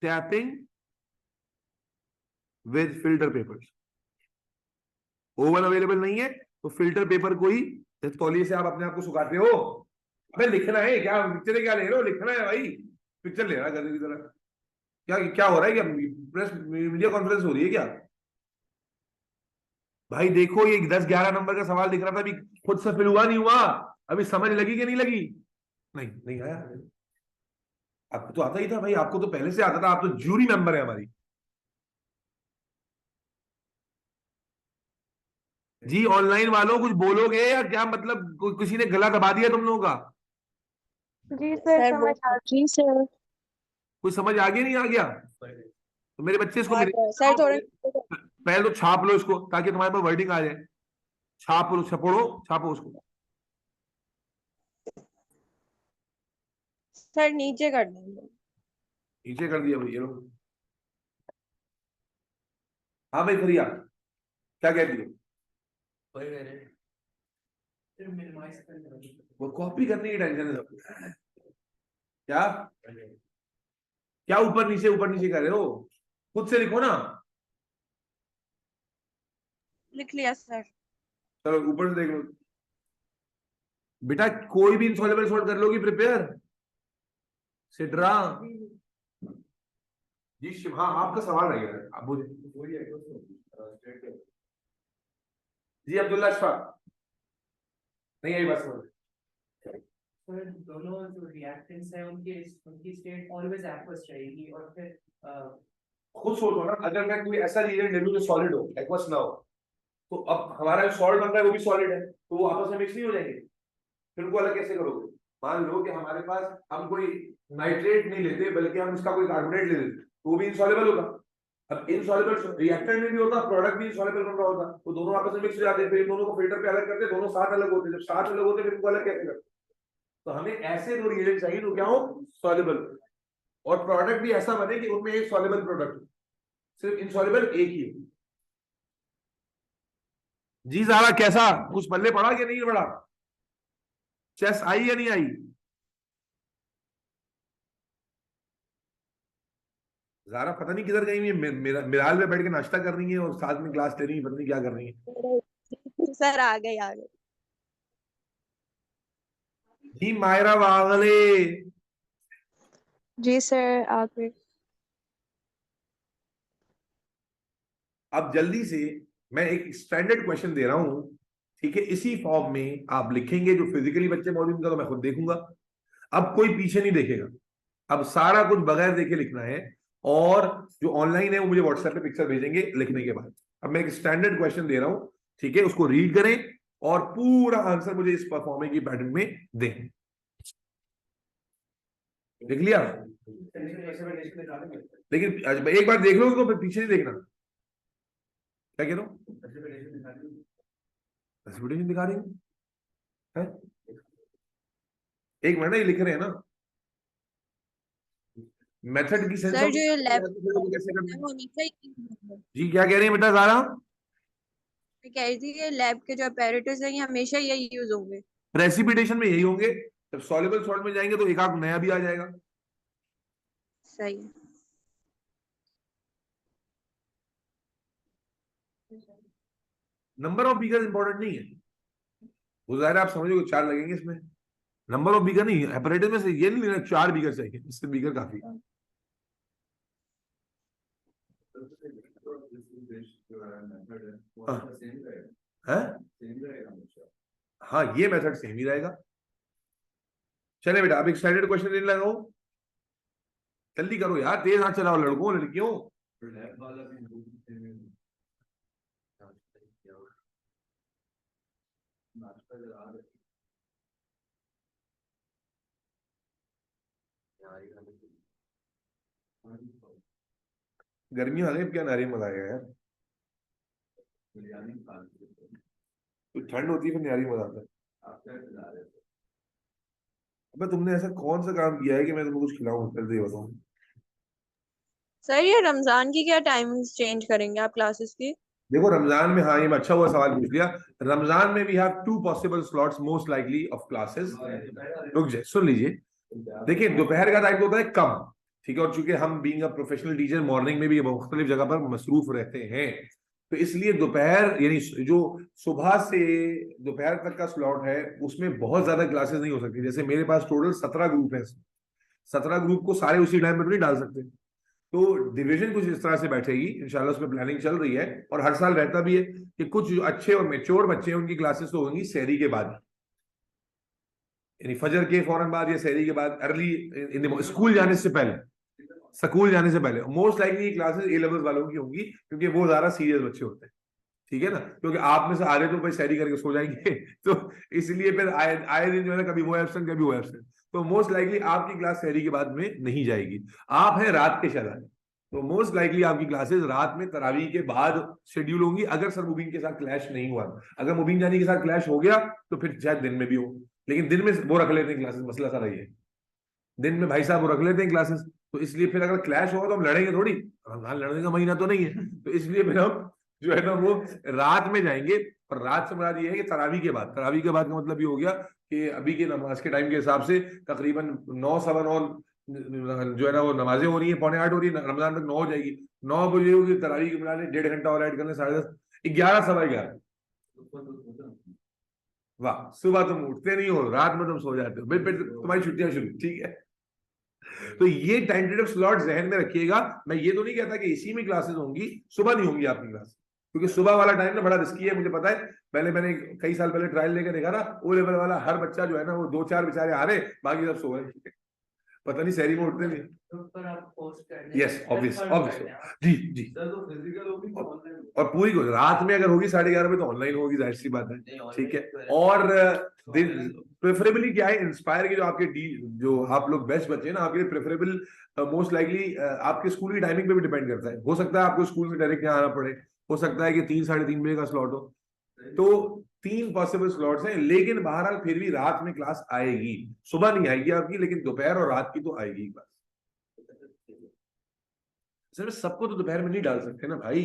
tapping with filter papers. Oven available नहीं है तो फिल्टर पेपर को ही तौलिए से आप अपने आप को सुखाते हो। अबे लिखना है क्या, पिक्चर क्या ले रहे हो, लिखना है भाई, पिक्चर ले रहा है गधे की तरह। क्या क्या हो रहा है, क्या प्रेस मीडिया कॉन्फ्रेंस हो रही है क्या? भाई देखो ये 10-11 नंबर का सवाल दिख रहा था, अभी खुद से फिल हुआ नहीं हुआ, अभी समझ लगी कि नहीं लगी? नहीं नहीं आया। आपको तो आता ही था भाई, आपको तो पहले से आता था, आप तो जूरी मेंबर है हमारी। जी ऑनलाइन वालों कुछ बोलोगे या क्या, मतलब किसी ने गला दबा दिया तुम लोगों का? जी सर समझ आ जी सर। कुछ समझ आ गया नहीं आ गया? तो मेरे बच्चे इसको हाँ सर थोड़े। पहले तो छाप लो इसको ताकि तुम्हारे पास वर्डिंग आ जाए। छाप लो, छपड़ो, छापो उसको। सर नीचे कर देंगे। नीचे कर दिया भैया लोग। हाँ भाई फरिया, क्या कहती हो? फिर minimize करना। वो कॉपी करने की टेंशन है सबको। क्या क्या ऊपर नीचे कर रहे हो? खुद से लिखो ना। लिख लिया सर। चलो ऊपर से देख लो बेटा, कोई भी इनसॉल्युबल सॉल्व कर लोगी प्रिपेयर? सिड्रा जी शिव, हाँ आपका सवाल रहेगा, आप बोलिए। जी अब्दुल्ला अशफाक, नहीं आई बात समझ। सर दोनों जो रिएक्टेंट्स हैं उनकी स्टेट ऑलवेज एक्वस रहेगी, और फिर खुद सोचो ना, अगर मैं कोई ऐसा रिएजेंट ले लूं जो सॉलिड हो, एक्वस ना हो, तो अब हमारा जो सॉल्ट बन रहा है वो भी सॉलिड है, तो वो आपस में मिक्स नहीं हो जाएंगे? फिर उनको अलग कैसे करोगे? मान लो कि हमारे पास हम कोई नाइट्रेट नहीं लेते बल्कि हम इसका कोई कार्बोनेट ले लेते, तो वो भी इनसॉल्युबल होगा। अब इनसॉल्युबल रिएक्टेंट में भी होता, प्रोडक्ट भी इनसॉल्युबल बन रहा होता, तो दोनों आपस में मिक्स हो जाते हैं, फिर इन दोनों को फिल्टर पे अलग करते, दोनों साथ अलग होते, जब साथ अलग होते फिर इनको अलग कैसे करते? तो हमें ऐसे दो रिएजेंट चाहिए जो क्या हो, सॉल्युबल, और प्रोडक्ट भी ऐसा बने कि उनमें एक सॉल्युबल प्रोडक्ट, सिर्फ इनसॉल्युबल एक ही हो। जी ज़ारा कैसा, कुछ पल्ले पड़ा कि नहीं पड़ा? चेस आई या नहीं आई? ज़ारा पता नहीं किधर गई हुई है, मेरा मिराल में बैठ के नाश्ता कर रही है और साथ में क्लास ले रही है, पता नहीं क्या कर रही है। सर आ गए आ गए। जी मायरा वागले, जी सर आ गए। अब जल्दी से मैं एक स्टैंडर्ड क्वेश्चन दे रहा हूं, ठीक है? इसी फॉर्म में आप लिखेंगे, जो फिजिकली बच्चे मौजूद होंगे तो मैं खुद देखूंगा, अब कोई पीछे नहीं देखेगा, अब सारा कुछ बगैर देखे लिखना है, और जो ऑनलाइन है वो मुझे व्हाट्सएप पे पिक्चर भेजेंगे लिखने के बाद। अब मैं एक स्टैंडर्ड क्वेश्चन दे रहा हूं, ठीक है? उसको रीड करें और पूरा आंसर मुझे इस परफॉर्मेंस की पैटर्न में दें। देख लिया? लेकिन एक बार देख लो उसको, फिर पीछे नहीं देखना। क्या कह रहे हो? प्रेसिपिटेशन दिखा रही हूँ है? एक मिनट, ये लिख रहे हैं ना, मेथड की सेंस सर जो ये लैब कैसे करना है? हमेशा ही जी क्या कह रही है बेटा ज़ारा? मैं कह रही थी कि लैब के जो अपैरेटस है ये हमेशा यही यूज होंगे। प्रेसिपिटेशन में यही होंगे, जब सॉल्युबल सॉल्ट में जाएंगे तो एक आध नया भी आ जाएगा। सही है। नंबर ऑफ बीकर इंपॉर्टेंट नहीं है, वो जाहिर है आप समझोगे 4 लगेंगे इसमें, नंबर ऑफ बीकर नहीं, अपैरेटस में से ये नहीं लेना 4 बीकर चाहिए, इससे बीकर काफी है। हाँ ये मेथड सेम ही रहेगा। चले बेटा अब एक स्टैंडर्ड क्वेश्चन देने लगा हूं, जल्दी करो यार, तेज हाथ चलाओ लड़कों लड़कियों। गर्मी आ गई, क्या नारी मजा आएगा यार, तो ठंड होती है फिर नारी मजा आता है। अबे तुमने ऐसा कौन सा काम किया है कि मैं तुम्हें कुछ खिलाऊं, जल्दी बताऊं। सर ये रमजान की क्या टाइमिंग्स चेंज करेंगे आप क्लासेस की? देखो रमजान में, हाँ ये अच्छा हुआ सवाल पूछ लिया। रमजान में we have two possible slots most likely of classes. रुक जाए, सुन लीजिए। देखिए दोपहर का टाइम तो होता है कम, ठीक है, और चूंकि हम being a professional teacher morning में भी मुख्तलिफ जगह पर मसरूफ रहते हैं, तो इसलिए दोपहर यानी जो सुबह से दोपहर तक का स्लॉट है उसमें बहुत ज्यादा क्लासेस नहीं हो सकती। जैसे मेरे पास टोटल 17 ग्रुप है, 17 ग्रुप को सारे उसी टाइम पर नहीं डाल सकते। तो डिवीजन कुछ इस तरह से बैठेगी इंशाल्लाह, उसमें प्लानिंग चल रही है, और हर साल रहता भी है कि कुछ जो अच्छे और मेच्योर बच्चे हैं उनकी क्लासेस तो होंगी सहरी के बाद, यानी फजर के फौरन बाद या सहरी के बाद, अर्ली इन स्कूल जाने से पहले, स्कूल जाने से पहले मोस्ट लाइकली क्लासेस ए लेवल वालों की होंगी, क्योंकि वो ज्यादा सीरियस बच्चे होते हैं, ठीक है ना, क्योंकि आप में से आधे तो भाई सहरी करके सो जाएंगे तो इसलिए फिर आए आए दिन जो है ना, कभी वो एब्सेंट कभी वो एब्सेंट, तो मोस्ट लाइकली आपकी क्लास सहरी के बाद में नहीं जाएगी। आप हैं रात के शहर, तो मोस्ट लाइकली आपकी क्लासेस रात में तरावी के बाद शेड्यूल होंगी, अगर सर मुबीन के साथ क्लैश नहीं हुआ। अगर मुबीन जानी के साथ क्लैश हो गया तो फिर शायद दिन में भी हो, लेकिन दिन में वो रख लेते हैं क्लासेस, मसला सारा ये है, दिन में भाई साहब वो रख लेते हैं क्लासेस, तो इसलिए फिर अगर क्लैश होगा तो हम लड़ेंगे थोड़ी, रमजान लड़ने का महीना तो नहीं है, तो इसलिए फिर हम जो है ना वो रात में जाएंगे। और रात से मुराद ये है कि तरावी के बाद, तरावी के बाद का मतलब ये हो गया कि अभी के नमाज के टाइम के हिसाब से तकरीबन 9 सवा 9 जो है ना वो नमाजें हो रही है, 7:45 हो रही है, रमजान तक 9 हो जाएगी, 9 बजे होगी तरावी की, मिला ले 1.5 घंटा और ऐड कर ले 10:30, 11 सवा 11। वाह, सुबह तुम उठते नहीं हो, रात में तुम सो जाते हो, फिर तुम्हारी छुट्टियां शुरू, ठीक है। तो ये टेंटेटिव स्लॉट जहन में रखिएगा। मैं ये तो नहीं कहता कि इसी में क्लासेस होंगी, सुबह नहीं होंगी आपकी क्लास, क्योंकि सुबह वाला टाइम ना बड़ा रिस्की है, मुझे पता है। पहले मैंने कई साल पहले ट्रायल लेकर देखा ना, ओ लेवल वाला हर बच्चा जो है ना वो 2-4 बेचारे आ रहे, बाकी सब सो रहे, पता नहीं शहरी में उठते नहीं। ग्रुप पर आप पोस्ट करने यस, ऑब्वियस confirm ऑब्वियस, कर दें आप। जी जी। और पूरी को रात में अगर होगी 11:30 बजे तो ऑनलाइन होगी, जाहिर सी बात है, ठीक है। और प्रेफरेबली क्या है, इंस्पायर के जो आपके जो आप लोग बेस्ट बच्चे हैं ना, आपके लिए प्रेफरेबल मोस्ट लाइकली आपके स्कूल की टाइमिंग पे भी डिपेंड करता है। हो सकता है आपको स्कूल से डायरेक्ट यहाँ आना पड़े, हो सकता है कि 3-3:30 बजे का स्लॉट हो, तो 3 पॉसिबल स्लॉट्स हैं, लेकिन बहरहाल फिर भी रात में क्लास आएगी, सुबह नहीं आएगी आपकी, लेकिन दोपहर और रात की तो आएगी क्लास। सर सबको तो दोपहर में नहीं डाल सकते ना भाई।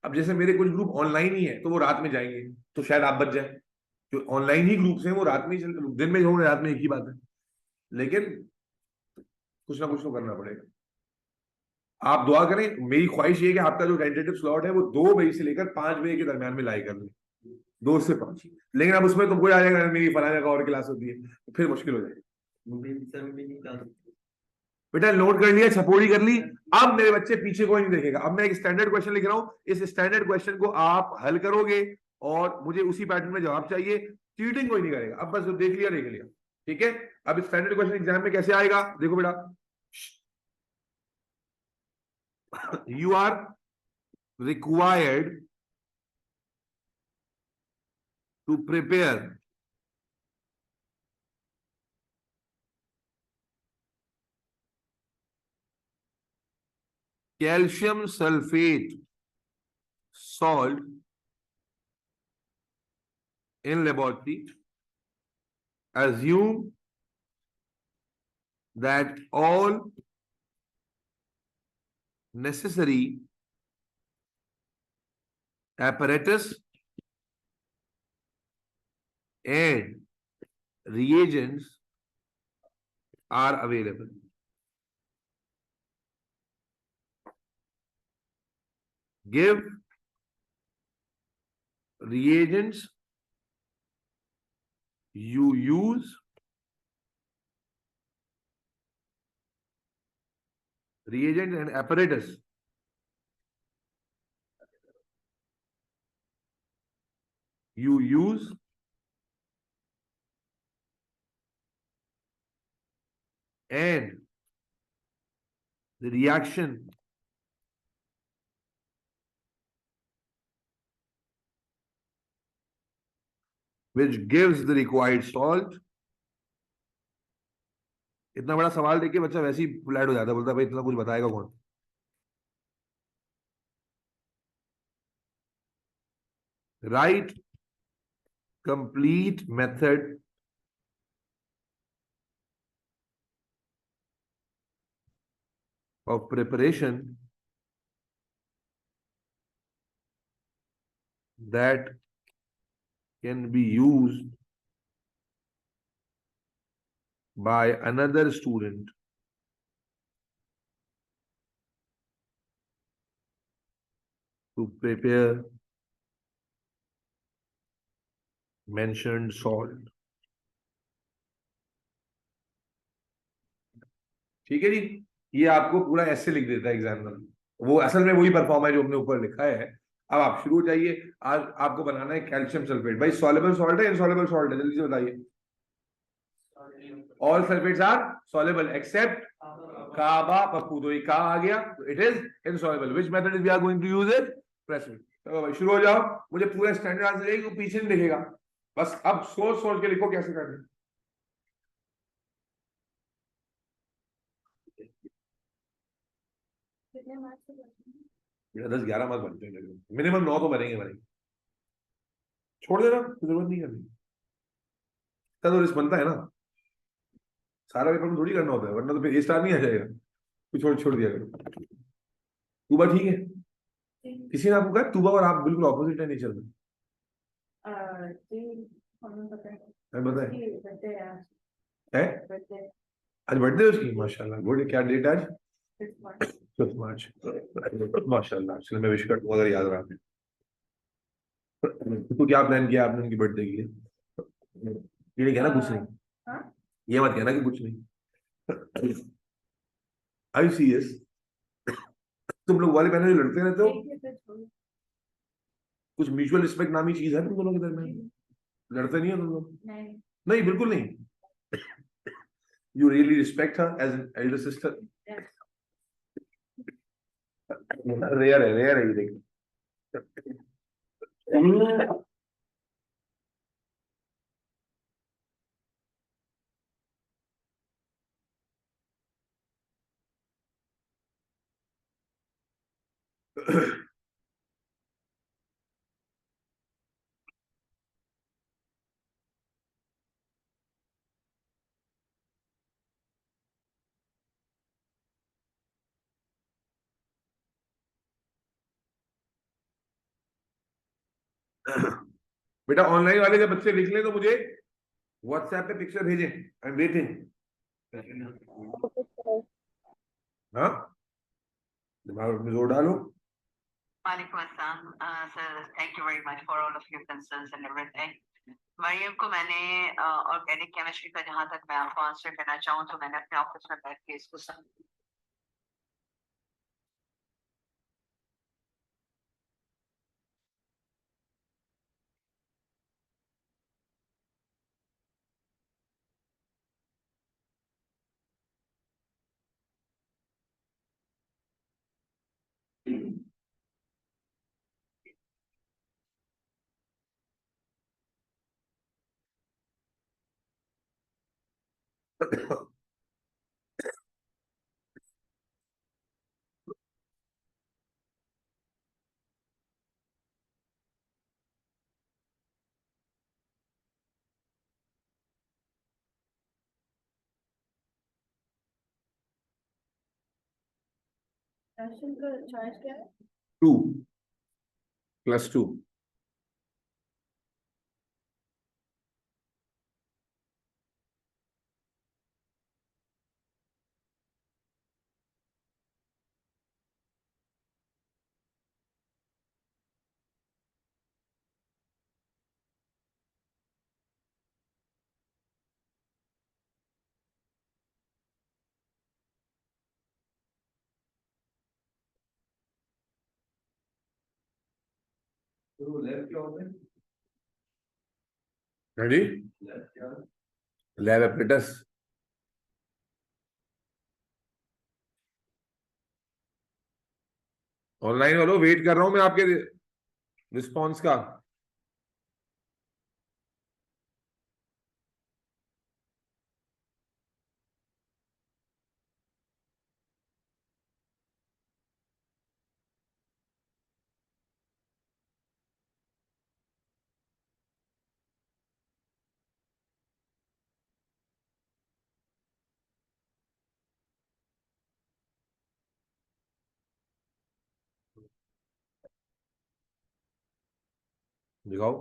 अब जैसे मेरे कुछ ग्रुप ऑनलाइन ही है तो वो रात में जाएंगे, तो शायद आप बच जाए। जो ऑनलाइन ही ग्रुप्स हैं वो रात में ही दिन में होंगे, रात में एक ही बात है, लेकिन कुछ ना कुछ तो करना पड़ेगा। आप दुआ करें, मेरी ख्वाहिश ये है कि आपका जो टेंटेटिव स्लॉट है वो 2 बजे से लेकर 5 बजे के दरमियान में लाई कर ले, 2 से 5। लेकिन अब उसमें तुमको आ जाएगा मेरी फलाने जगह और क्लास होती है, तो फिर मुश्किल हो जाएगी। बेटा नोट कर लिया, छपोड़ी कर ली। अब मेरे बच्चे पीछे कोई नहीं देखेगा, अब मैं एक स्टैंडर्ड क्वेश्चन लिख रहा हूं, इस स्टैंडर्ड क्वेश्चन को आप हल करोगे और मुझे उसी पैटर्न में जवाब चाहिए, चीटिंग कोई नहीं करेगा। अब बस देख लिया, देख लिया, ठीक है। अब स्टैंडर्ड क्वेश्चन एग्जाम में कैसे आएगा, देखो बेटा, you are required to prepare calcium sulphate salt in laboratory. Assume that all necessary apparatus and reagents are available. Give reagents you use, reagents and apparatus you use and the reaction which gives the required salt. इतना बड़ा सवाल देख के बच्चा वैसे ही फ्लैट हो जाता है, बोलता है भाई इतना कुछ बताएगा कौन। Write complete method of preparation that can be used by another student to prepare mentioned salt. ठीक है जी, ये आपको पूरा ऐसे लिख देता है एग्जामिनर। वो असल में वही परफॉर्म है जो हमने ऊपर लिखा है। अब आप शुरू हो जाइए। आज आपको बनाना है कैल्शियम सल्फेट। भाई सॉल्युबल सॉल्ट है इनसॉल्युबल सॉल्ट है, जल्दी से बताइए। All sulphates are soluble except काबा पप्पू। तो ये का आ गया, it is insoluble. Which method we are going to use it? Pressing. चलो भाई शुरू हो जाओ। मुझे पूरा स्टैंडर्ड आंसर एक पीछे नहीं दिखेगा, बस अब सोच सोच के लिखो कैसे करना है। बेटा 10-11 मार्क्स बनते हैं, मिनिमम 9 तो बनेंगे बनेंगे। छोड़ देना, जरूरत नहीं करनी। इतना तो रिस्क बनता है ना, सारा पेपर में थोड़ी करना होता है, वरना तो फिर ए स्टार नहीं आ जाएगा। कुछ छोड़ छोड़ दिया करो। तूबा ठीक है? किसी ने आपको कहा तूबा और आप बिल्कुल ऑपोजिट है नेचर में? बताए है? आज बर्थडे उसकी, माशाल्लाह गुड। क्या डेट आज? 5 मार्च। माशाल्लाह, चलो मैं विश कर दूंगा अगर याद रहा आपने। तो क्या प्लान किया आपने उनकी बर्थडे के लिए? ये नहीं कहना कुछ नहीं, ये मत कहना कि कुछ नहीं। आई सी एस, तुम लोग वाले बहने जो लड़ते रहते हो, कुछ म्यूचुअल रिस्पेक्ट नामी चीज है तुम दोनों के दरमियान? लड़ते नहीं हो तुम लोग? नहीं बिल्कुल नहीं। You really respect her as an elder sister? Rare है ये, देखो। बेटा ऑनलाइन वाले जब बच्चे लिख लें तो मुझे व्हाट्सएप पे पिक्चर भेजें, आई एम वेटिंग। हाँ, दिमाग में जोर डालो। Walaikum assalam. Sir, thank you very much for all of your concerns and everything. Maryam को मैंने ऑर्गेनिक केमिस्ट्री का जहाँ तक मैं आपको आंसर करना चाहूँ तो मैंने अपने ऑफिस में बैठ के इसको राशन का चार्ज क्या है? 2 +2। रेडी? Lab apparatus. ऑनलाइन वालों वेट कर रहा हूं मैं आपके रिस्पॉन्स का। दिखाओ।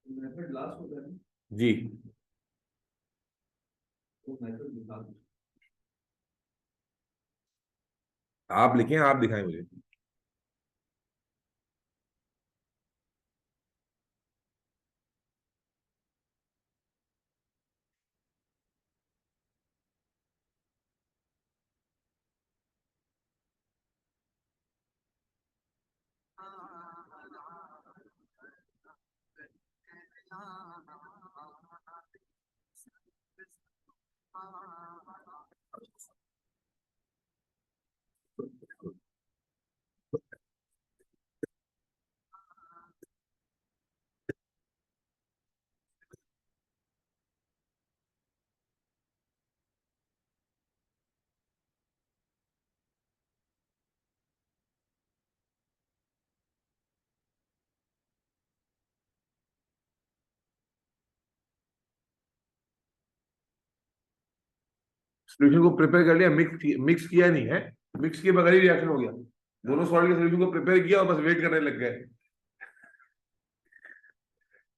मेथड लास्ट होता है जी वो मेथड निकाल आप लिखें, आप दिखाएं मुझे। सोल्यूशन को प्रिपेयर कर लिया, मिक्स किया नहीं है, मिक्स किए बगैर ही रिएक्शन हो गया। दोनों सॉल्ट के सोल्यूशन को प्रिपेयर किया और बस वेट करने लग गए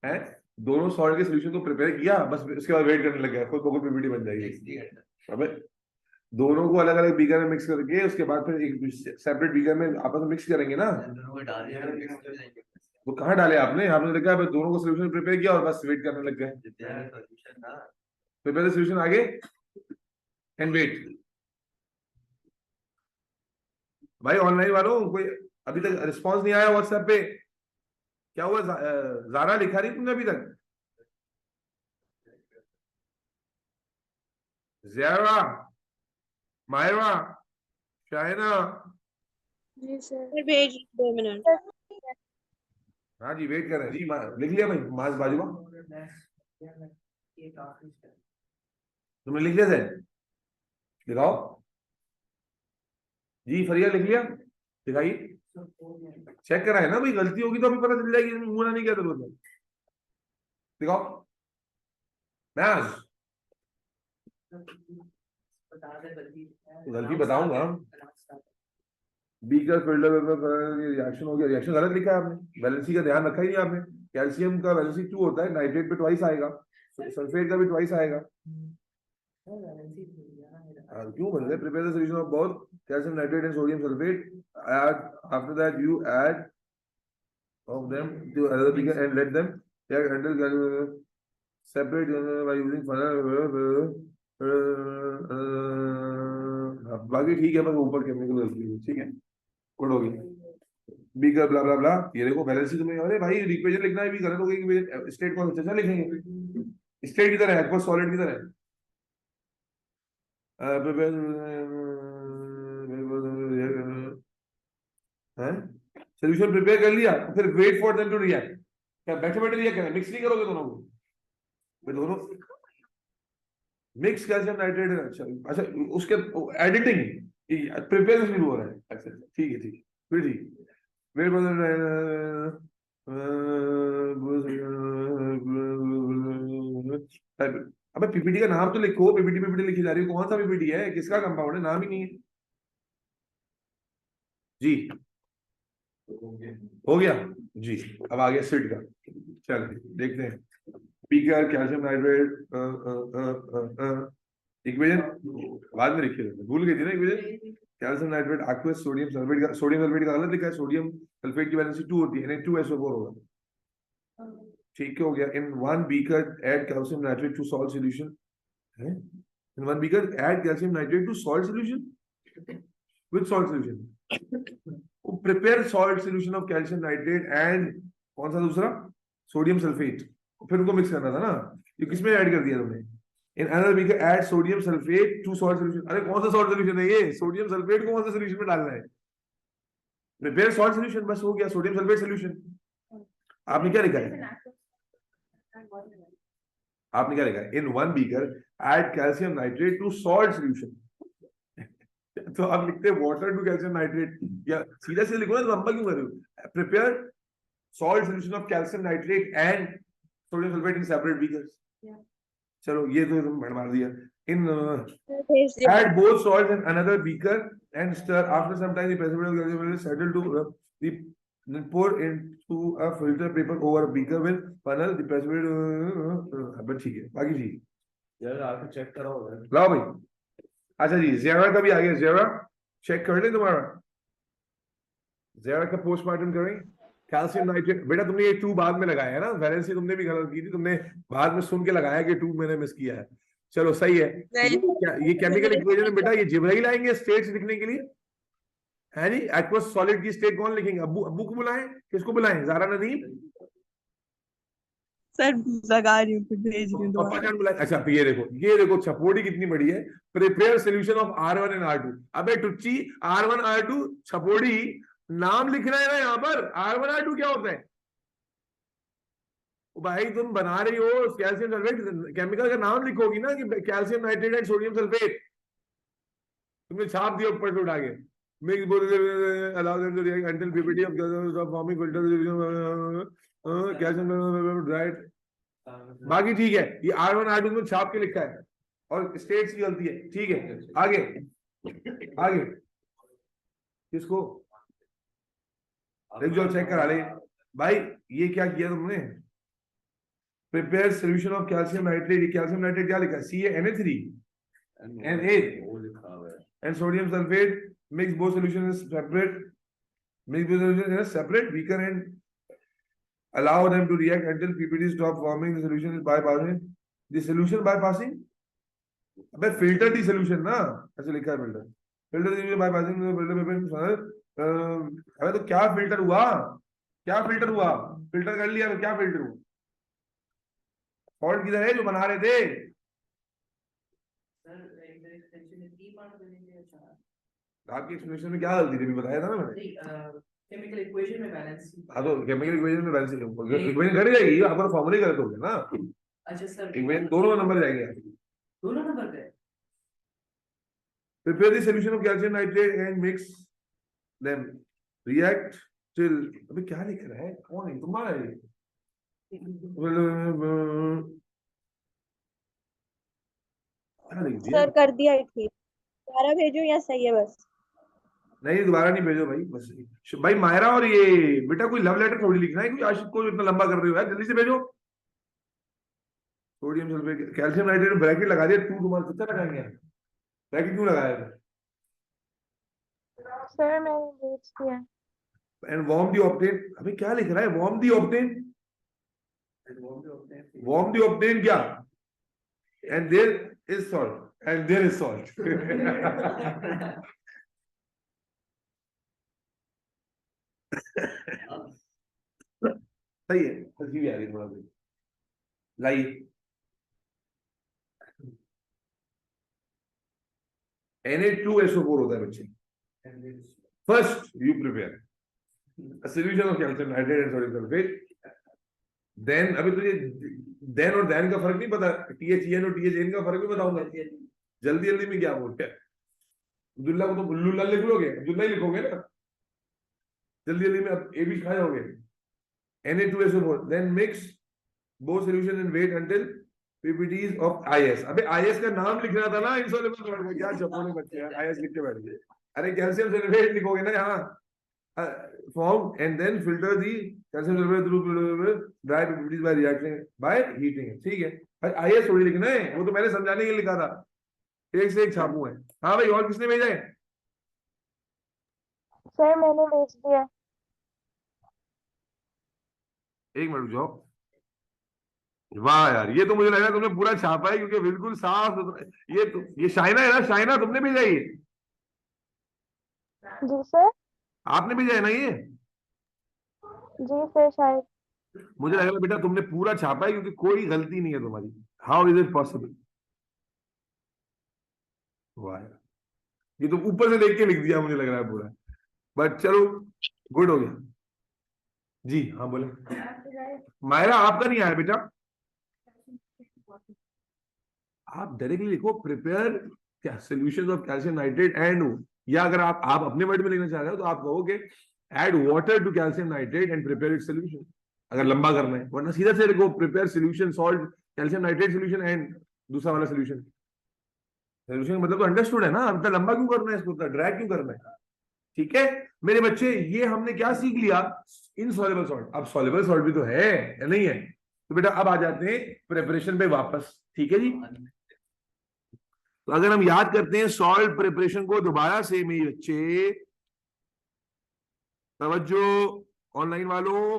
हैं। दोनों सॉल्ट के सोल्यूशन को प्रिपेयर किया, बस उसके बाद वेट करने लग गए, खुद बखुद पीपीटी बन जाएगी। अबे दोनों को अलग अलग बीकर में मिक्स करके उसके बाद फिर एक सेपरेट बीकर में आपस में मिक्स करेंगे ना। वो कहाँ डाले आपने? आपने लिखा है दोनों को सोल्यूशन प्रिपेयर किया और बस वेट करने लग गए। प्रिपेयर द सोल्यूशन आगे एंड वेट। भाई ऑनलाइन वालों कोई अभी तक रिस्पांस नहीं आया व्हाट्सएप पे? क्या हुआ? जारा लिखा नहीं तुमने अभी तक? ज़ारा, मायरा, शाइना। जी सर भेज 2 मिनट। हाँ जी वेट कर रहे हैं जी। लिख लिया भाई माज बाजूबा? तुमने लिख लिया थे? दिखाओ जी। फरिया लिख लिया? दिखाइए। चेक करा है ना भाई? गलती होगी तो अभी पता चल जाएगी, मुंह नहीं क्या जरूरत है। दिखाओ मैज। गलती बताऊंगा। बीकर फिल्टर रिएक्शन हो गया। रिएक्शन गलत लिखा है आपने, वैलेंसी का ध्यान रखा ही नहीं आपने। कैल्शियम का वैलेंसी 2 होता है, नाइट्रेट पे ट्वाइस आएगा, सल्फेट का भी ट्वाइस आएगा। क्यों बन गए? Prepare the solution of both calcium nitrate and sodium sulphate, add after that you add of them to another beaker and let them handle separate by using funnel। बाकी ठीक है, बस ऊपर केमिकल गलती, ठीक है, गुड हो गई। बीकर ब्ला ब्ला ब्ला। ये देखो बैलेंस तुम्हें, अरे भाई इक्वेशन लिखना है भी गलत हो गई। स्टेट कौन सा लिखेंगे? स्टेट किधर है? एक्वस सॉलिड किधर है? सोल्यूशन प्रिपेयर कर लिया, फिर wait for them to react. क्या बैठे बैठे रिएक्ट करें? मिक्स नहीं करोगे दोनों को? दोनों मिक्स कैल्शियम नाइट्रेट। अच्छा उसके एडिटिंग प्रिपेयर शुरू हो रहा है। अच्छा ठीक है, ठीक है, फिर ठीक। वेट अबे पीपीटी का नाम तो लिखो। पीपीटी पीपीटी लिखी जा रही है, कौन सा पीपीटी है? किसका कंपाउंड है? नाम ही नहीं है जी। हो गया जी। अब आ गया सिड का। चल देखते हैं। बीकर कैल्शियम नाइट्रेट इक्वेशन बाद में लिखिए, भूल गई थी ना equation. Calcium nitrate aqueous sodium sulphate का, सोडियम सल्फेट का गलत लिखा है। सोडियम सल्फेट की वैलेंसी 2 होती है, Na2SO4 होगा। ठीक हो गया। In one beaker add calcium nitrate to salt solution है। In one beaker add calcium nitrate to salt solution with salt solution. Prepare salt solution of calcium nitrate and कौन सा दूसरा? Sodium sulphate. फिर उनको मिक्स करना था ना, ये किसमें ऐड कर दिया तुमने? In another beaker add sodium sulphate to salt solution. अरे कौन सा सॉल्ट सॉल्यूशन है ये? सोडियम सल्फेट को कौन सा सॉल्यूशन में डालना है? प्रिपेयर सॉल्ट सॉल्यूशन, बस हो गया। Sodium sulphate solution. आपने क्या लिखा है? आपने क्या लिखा है? In one beaker add calcium nitrate to salt solution. तो आप लिखते हैं वाटर टू कैल्शियम नाइट्रेट, या सीधा सीधा लिखो ना, लंबा क्यों कर रहे हो? Prepare salt solution of calcium nitrate and sodium sulphate in separate beakers. चलो ये तो तुम मार दिया इन भेज दिया। add both salts in another beaker and stir. After some time the precipitate will settle to then pour into a filter paper over a beaker with funnel the precipitate but ठीक है बाकी ठीक है यार आके चेक कराओ यार। लाओ भाई। अच्छा जी ज़ेरा का भी आ गया ज़ेरा चेक कर ले तुम्हारा ज़ेरा का पोस्टमार्टम करें कैल्शियम नाइट्रेट बेटा तुमने ये 2 बाद में लगाया है ना वैलेंसी तुमने भी गलत की थी तुमने बाद में सुन के लगाया कि 2 मैंने मिस किया है चलो सही है ये केमिकल इक्वेशन में बेटा ये जिब्राइल आएंगे स्टेट्स लिखने के लिए है जी एक्वस सॉलिड की स्टेट कौन लिखेंगे अब्बू अब्बू को बुलाएं किसको बुलाएं ज़ारा नदीम सर लगा रही हूँ फिर भेज रही हूँ पापा दोबारा। जान बुलाएं अच्छा तो ये देखो छपोड़ी कितनी बड़ी है prepare solution of R1 and R2 अबे टुच्ची R1 R2 छपोड़ी नाम लिखना है ना यहाँ पर R1 R2 क्या होता है भाई तुम बना रही हो कैल्शियम सल्फेट केमिकल का नाम लिखोगी ना कि calcium nitrate and sodium sulphate तुमने छाप दिया ऊपर से उठा के मिक्स बोल allow them to react until PPT of forming filter dried बाकी ठीक है ये R1 R2 में छाप के लिखा है और स्टेट्स की गलती है ठीक है आगे आगे किसको एक जो चेक करा ले भाई ये क्या किया तुमने prepare solution of calcium nitrate ये कैल्शियम नाइट्रेट क्या लिखा है CaNa3 and वो लिखा हुआ है and sodium sulfate mix both solutions separate mix both solutions in a separate beaker and allow them to react until PPT stop forming the solution is bypassing the solution bypassing अबे filter the solution ना ऐसे लिखा है filter the solution bypassing the filter paper अबे तो क्या filter हुआ filter कर लिया तो क्या filter हुआ फॉल्ट किधर है जो बना रहे थे सर इधर एक्सटेंशन में 3 पार्ट बनेंगे अच्छा आपकी एक्सप्लेनेशन में क्या गलती थी बताया था ना मैंने नहीं केमिकल इक्वेशन में बैलेंस हाँ तो केमिकल इक्वेशन में बैलेंस इक्वेशन घट जाएगी आपका फॉर्मूले गलत हो गया ना अच्छा सर इक्वेशन दोनों नंबर जाएंगे दोनों नंबर पे prepare the solution of calcium nitrate and mix them react till अबे क्या लिख रहा है कौन है तुम्हारा है सर कर दिया है ठीक दोबारा भेजो या सही है बस नहीं दोबारा नहीं भेजो भाई बस भाई मायरा और ये बेटा कोई लव लेटर थोड़ी लिखना है कोई आशिक को इतना लंबा कर रहे हो यार जल्दी से भेजो sodium sulphate calcium nitrate bracket लगा दिया तू तुम्हारा कितना लगाएंगे ब्रैकेट क्यों लगाया था सर मैंने भेज दिया एंड वार्म दी ऑक्टेन अबे क्या लिख रहा है warm the octane warm the octane क्या and there is salt and there is salt सही है हंसी भी आ रही थोड़ा सा लाइए Na2SO4 होता है बच्चे first you prepare a solution of calcium nitrate and sodium sulfate then अभी तुझे then और then का फर्क नहीं पता THEN और THN का फर्क भी बताऊंगा जल्दी जल्दी में क्या बोलते हैं अब्दुल्ला को तो लुल्ला लिख लोगे अब्दुल्ला ही लिखोगे ना जल्दी जल्दी में अब ए भी खा जाओगे Na2SO4 then mix both solutions and wait until PPTs of IS अबे IS का नाम लिखना था ना insoluble salt में क्या छपोने बच्चे यार IS लिख के बैठ गए अरे कैल्शियम सल्फेट लिखोगे ना यहाँ form and then filter the calcium sulfate through dry PPTs by reaction by heating ठीक है भाई IS थोड़ी लिखना है वो तो मैंने समझाने के लिए लिखा था एक से एक छापू है हाँ भाई और किसने भेजा है सर मैंने भेज दिया एक मिनट जाओ वाह यार ये तो मुझे लगा तुमने पूरा छापा है क्योंकि बिल्कुल साफ ये शाइना है ना शाइना तुमने भेजा ये जी सर आपने भेजा है ना ये जी सर शायद मुझे लगा बेटा तुमने पूरा छापा है क्योंकि कोई गलती नहीं है तुम्हारी हाउ इज इट पॉसिबल वाह यार ये तो ऊपर से देख के लिख दिया मुझे लग रहा है पूरा बट चलो गुड हो गया जी हाँ बोले मायरा आपका नहीं आया बेटा आप डायरेक्टली लिखो prepare solutions of calcium nitrate and या अगर आप अपने वर्ड में लिखना चाह रहे हो तो आप कहोगे add water to calcium nitrate and prepare it solution अगर लंबा करना है वरना सीधा से लिखो prepare solution salt calcium nitrate solution and दूसरा वाला सोल्यूशन। सोल्यूशन मतलब तो अंडरस्टूड है ना, इतना लंबा क्यों करना है इसको, इतना ड्रैग क्यों करना है। ठीक है मेरे बच्चे, ये हमने क्या सीख लिया, इनसॉल्युबल सॉल्ट। अब सॉल्युबल सॉल्ट भी तो है या नहीं है। तो बेटा अब आ जाते हैं प्रिपरेशन पे वापस। ठीक है जी, तो अगर हम याद करते हैं सॉल्ट प्रिपरेशन को दोबारा से मेरे बच्चे, तवज्जो ऑनलाइन वालों,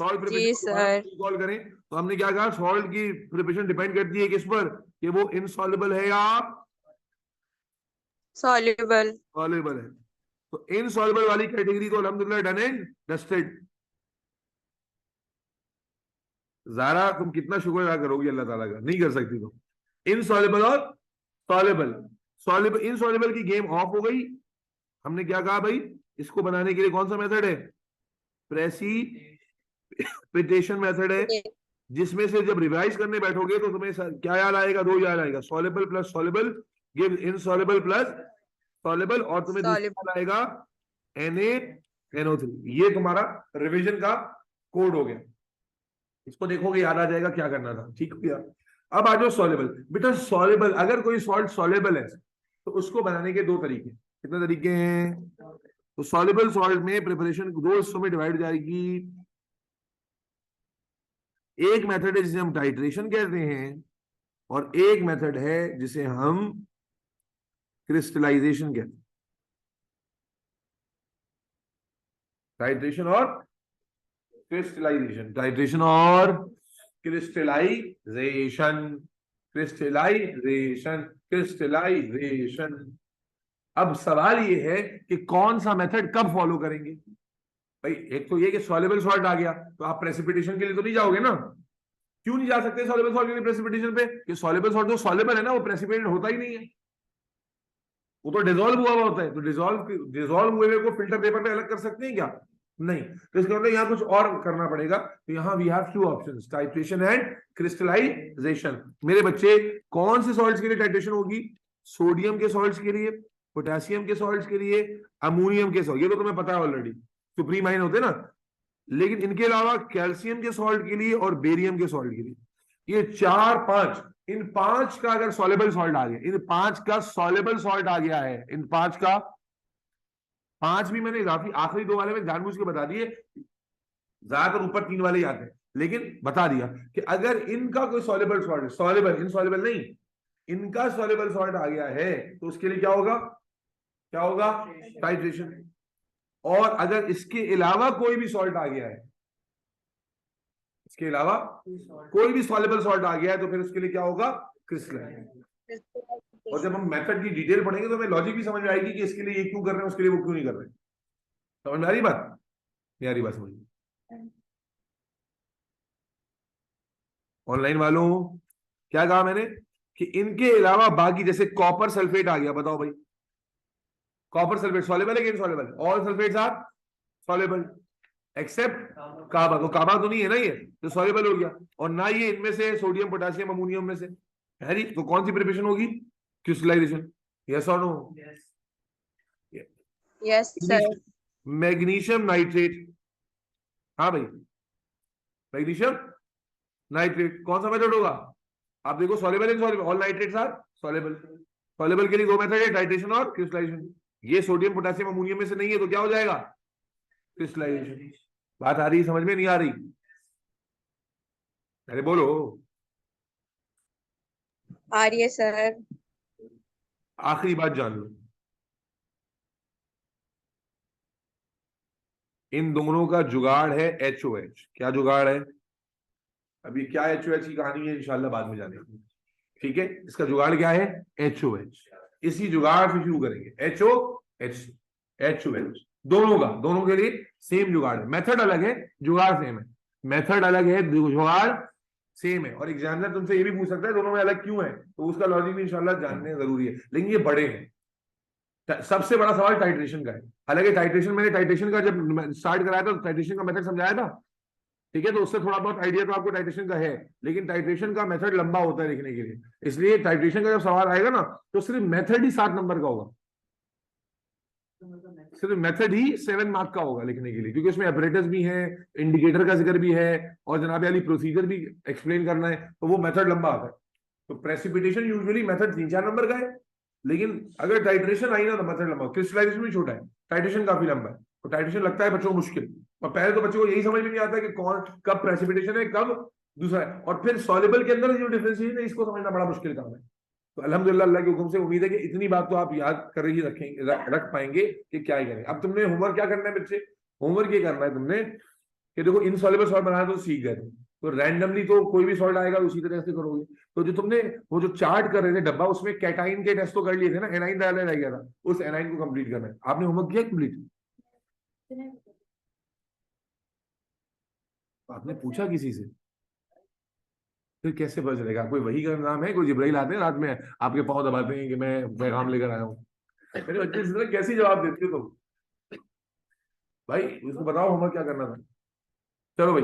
सॉल्ट जी प्रिपरेशन सर। कॉल करें तो हमने क्या कहा, सॉल्ट की प्रिपरेशन डिपेंड करती है किस पर, कि वो इनसॉल्युबल है या सॉल्युबल। सॉल्युबल है। तो इनसॉल्युबल वाली कैटेगरी तो अल्हम्दुलिल्लाह डन एंड डस्टेड। ज़ारा तुम कितना शुक्र अदा करोगी अल्लाह ताला का, नहीं कर सकती तुम। इनसॉल्युबल और सॉल्युबल, सॉल्युबल इनसॉल्युबल की गेम ऑफ हो गई। हमने क्या कहा भाई, इसको बनाने के लिए कौन सा मेथड है, प्रेसिपिटेशन मेथड है, जिसमें से जब रिवाइज करने बैठोगे तो तुम्हें क्या याद आएगा, दो याद आएगा, soluble plus soluble give insoluble plus soluble, और तुम्हें दूसरा याद आएगा NaNO3। ये तुम्हारा रिवीजन का कोड हो गया, इसको देखोगे याद आ जाएगा क्या करना था। ठीक हो गया। अब आ जाओ सॉल्युबल। बेटा सॉल्युबल, अगर कोई सॉल्ट सॉल्युबल है तो उसको बनाने के दो तरीके, कितने तरीके हैं, तो सॉल्युबल सॉल्ट में प्रिपरेशन दो हिस्सों में डिवाइड हो जाएगी। एक मेथड है जिसे हम टाइट्रेशन कहते हैं, और एक मेथड है जिसे हम क्रिस्टलाइजेशन कहते हैं। टाइट्रेशन और क्रिस्टलाइजेशन, टाइट्रेशन और क्रिस्टलाइजेशन, क्रिस्टलाइजेशन, क्रिस्टलाइजेशन। अब सवाल ये है कि कौन सा मेथड कब फॉलो करेंगे। भाई एक तो ये कि सॉल्युबल सॉल्ट आ गया तो आप प्रेसिपिटेशन के लिए तो नहीं जाओगे ना। क्यों नहीं जा सकते सॉल्युबल सॉल्ट के लिए प्रेसिपिटेशन पे, कि सॉल्युबल सॉल्ट तो सॉल्युबल है ना, वो प्रेसिपिटेट होता ही नहीं है, वो तो डिसॉल्व हुआ होता है। तो डिसॉल्व हुए को फिल्टर पेपर पे अलग कर सकते हैं क्या, नहीं। तो इसका मतलब यहाँ कुछ और करना पड़ेगा। तो यहाँ we have two options, titration and crystallisation. मेरे बच्चे कौन से सॉल्ट्स के लिए टाइट्रेशन होगी, सोडियम के सॉल्ट्स के लिए, पोटेशियम के सॉल्ट्स के लिए, अमोनियम के सॉल्ट, ये तो तुम्हें पता है ऑलरेडी, सुप्रीम आइन होते ना। लेकिन इनके अलावा कैल्शियम के सॉल्ट के लिए और बेरियम के सॉल्ट के लिए, ये चार पांच, इन पांच का अगर सॉल्युबल सॉल्ट आ गया, इन पांच का सॉल्युबल सॉल्ट आ गया है, इन पांच का, पांच भी मैंने काफी आखिरी दो वाले में जानबूझ के बता दिए, ज्यादातर ऊपर तीन वाले ही आते हैं, लेकिन बता दिया कि अगर इनका कोई सॉल्युबल सॉल्ट, सॉल्युबल इनसॉल्युबल नहीं, इनका सॉल्युबल सॉल्ट आ गया है तो उसके लिए क्या होगा, क्या होगा, टाइट्रेशन। और अगर इसके अलावा कोई भी सॉल्ट आ गया है, इसके अलावा कोई भी सॉल्युबल सॉल्ट आ गया है, तो फिर उसके लिए क्या होगा, क्रिस्टलाइजेशन। और जब हम मेथड की डिटेल पढ़ेंगे तो हमें लॉजिक भी समझ में आएगी कि इसके लिए ये क्यों कर रहे हैं, उसके लिए वो क्यों नहीं कर रहे हैं। समझ में आ रही बात, नहीं आ रही बात समझ में। ऑनलाइन वालों क्या कहा मैंने, कि इनके अलावा बाकी, जैसे कॉपर सल्फेट आ गया, बताओ भाई कॉपर सल्फेट सॉल्युबल है कि insoluble, all sulphates are soluble except काबा। तो काबा तो नहीं है ना ये, तो सॉल्युबल हो गया। और ना ये इनमें से सोडियम पोटेशियम अमोनियम में से है नहीं, तो कौन सी प्रिपरेशन होगी, क्रिस्टलाइजेशन। यस और no, yes sir. Magnesium nitrate, हाँ भाई मैग्नीशियम नाइट्रेट कौन सा मेथड होगा, आप देखो soluble insoluble, all nitrates are soluble. Soluble के लिए दो मेथड है, टाइट्रेशन और क्रिस्टलाइजेशन। ये सोडियम पोटेशियम अमोनियम में से नहीं है तो क्या हो जाएगा, क्रिस्टलाइजेशन। बात आ रही, समझ में नहीं आ रही, अरे बोलो। आ रही है सर। आखिरी बात जान लो, इन दोनों का जुगाड़ है HOH। क्या जुगाड़ है, अभी क्या HOH की कहानी है इंशाल्लाह बाद में जानेंगे। ठीक है, इसका जुगाड़ क्या है, HOH। इसी जुगाड़ से शुरू करेंगे, HOH दोनों का, दोनों के लिए सेम जुगाड़ है, मेथड अलग है जुगाड़ सेम है, मेथड अलग है जुगाड़ सेम है। और एग्जामिनर तुमसे ये भी पूछ सकता है दोनों में अलग क्यों है, तो उसका लॉजिक भी इंशाल्लाह जानने जरूरी है, लेकिन ये बड़े हैं। सबसे बड़ा सवाल टाइट्रेशन का है। हालांकि टाइट्रेशन, मैंने टाइट्रेशन का जब स्टार्ट कराया था तो टाइट्रेशन का मेथड समझाया था, ठीक है, तो उससे थोड़ा बहुत आइडिया तो आपको टाइट्रेशन का है, लेकिन टाइट्रेशन का मेथड लंबा होता है लिखने के लिए, इसलिए टाइट्रेशन का जब सवाल आएगा ना तो सिर्फ मेथड ही 7 नंबर का होगा। सिर्फ मेथड ही 7 मार्क का होगा लिखने के लिए, क्योंकि उसमें ऑपरेटर्स भी हैं, इंडिकेटर का जिक्र भी है, और जनाब वाली प्रोसीजर भी एक्सप्लेन करना है, तो वो मेथड लंबा आता है। तो प्रेसिपिटेशन यूजुअली मेथड 3-4 नंबर का है, लेकिन अगर टाइट्रेशन आई ना तो मेथड लंबा, क्रिस्टलाइजेशन भी छोटा है, टाइट्रेशन काफी लंबा है। तो टाइट्रेशन लगता है बच्चों को मुश्किल, और पहले तो बच्चों को यही समझ में नहीं आता कि कौन कब प्रेसिपिटेशन है, कब दूसरा है, और फिर सॉल्युबल के अंदर जो डिफरेंशिएशन है इसको समझना बड़ा मुश्किल काम है। तो अल्हम्दुलिल्लाह अल्लाह के हुक्म से उम्मीद है कि इतनी बात तो आप याद कर ही रखेंगे, रख पाएंगे कि क्या ही करें। अब तुमने होमवर्क क्या करना है बच्चे, होमवर्क ये करना है तुमने कि देखो इनसॉल्युबल सॉल्ट बनाना तो सीख गए तुम, तो रैंडमली तो कोई भी सॉल्ट आएगा उसी तरह से करोगे। तो जो तुमने वो जो चार्ट कर रहे थे डब्बा, उसमें कैटाइन के टेस्ट तो कर लिए थे ना, एनाइन डाला रह गया था, उस एनाइन को कंप्लीट करना है। आपने होमवर्क किया कंप्लीट? आपने पूछा किसी से? फिर कैसे पता चलेगा? कोई वही का नाम है, कोई जिब्राइल आते हैं रात में आपके पाँव दबाते हैं कि मैं पैगाम लेकर आया हूँ? मेरे बच्चे इस तरह कैसे जवाब देते हो तुम? भाई उसको बताओ होमवर्क क्या करना था। चलो भाई।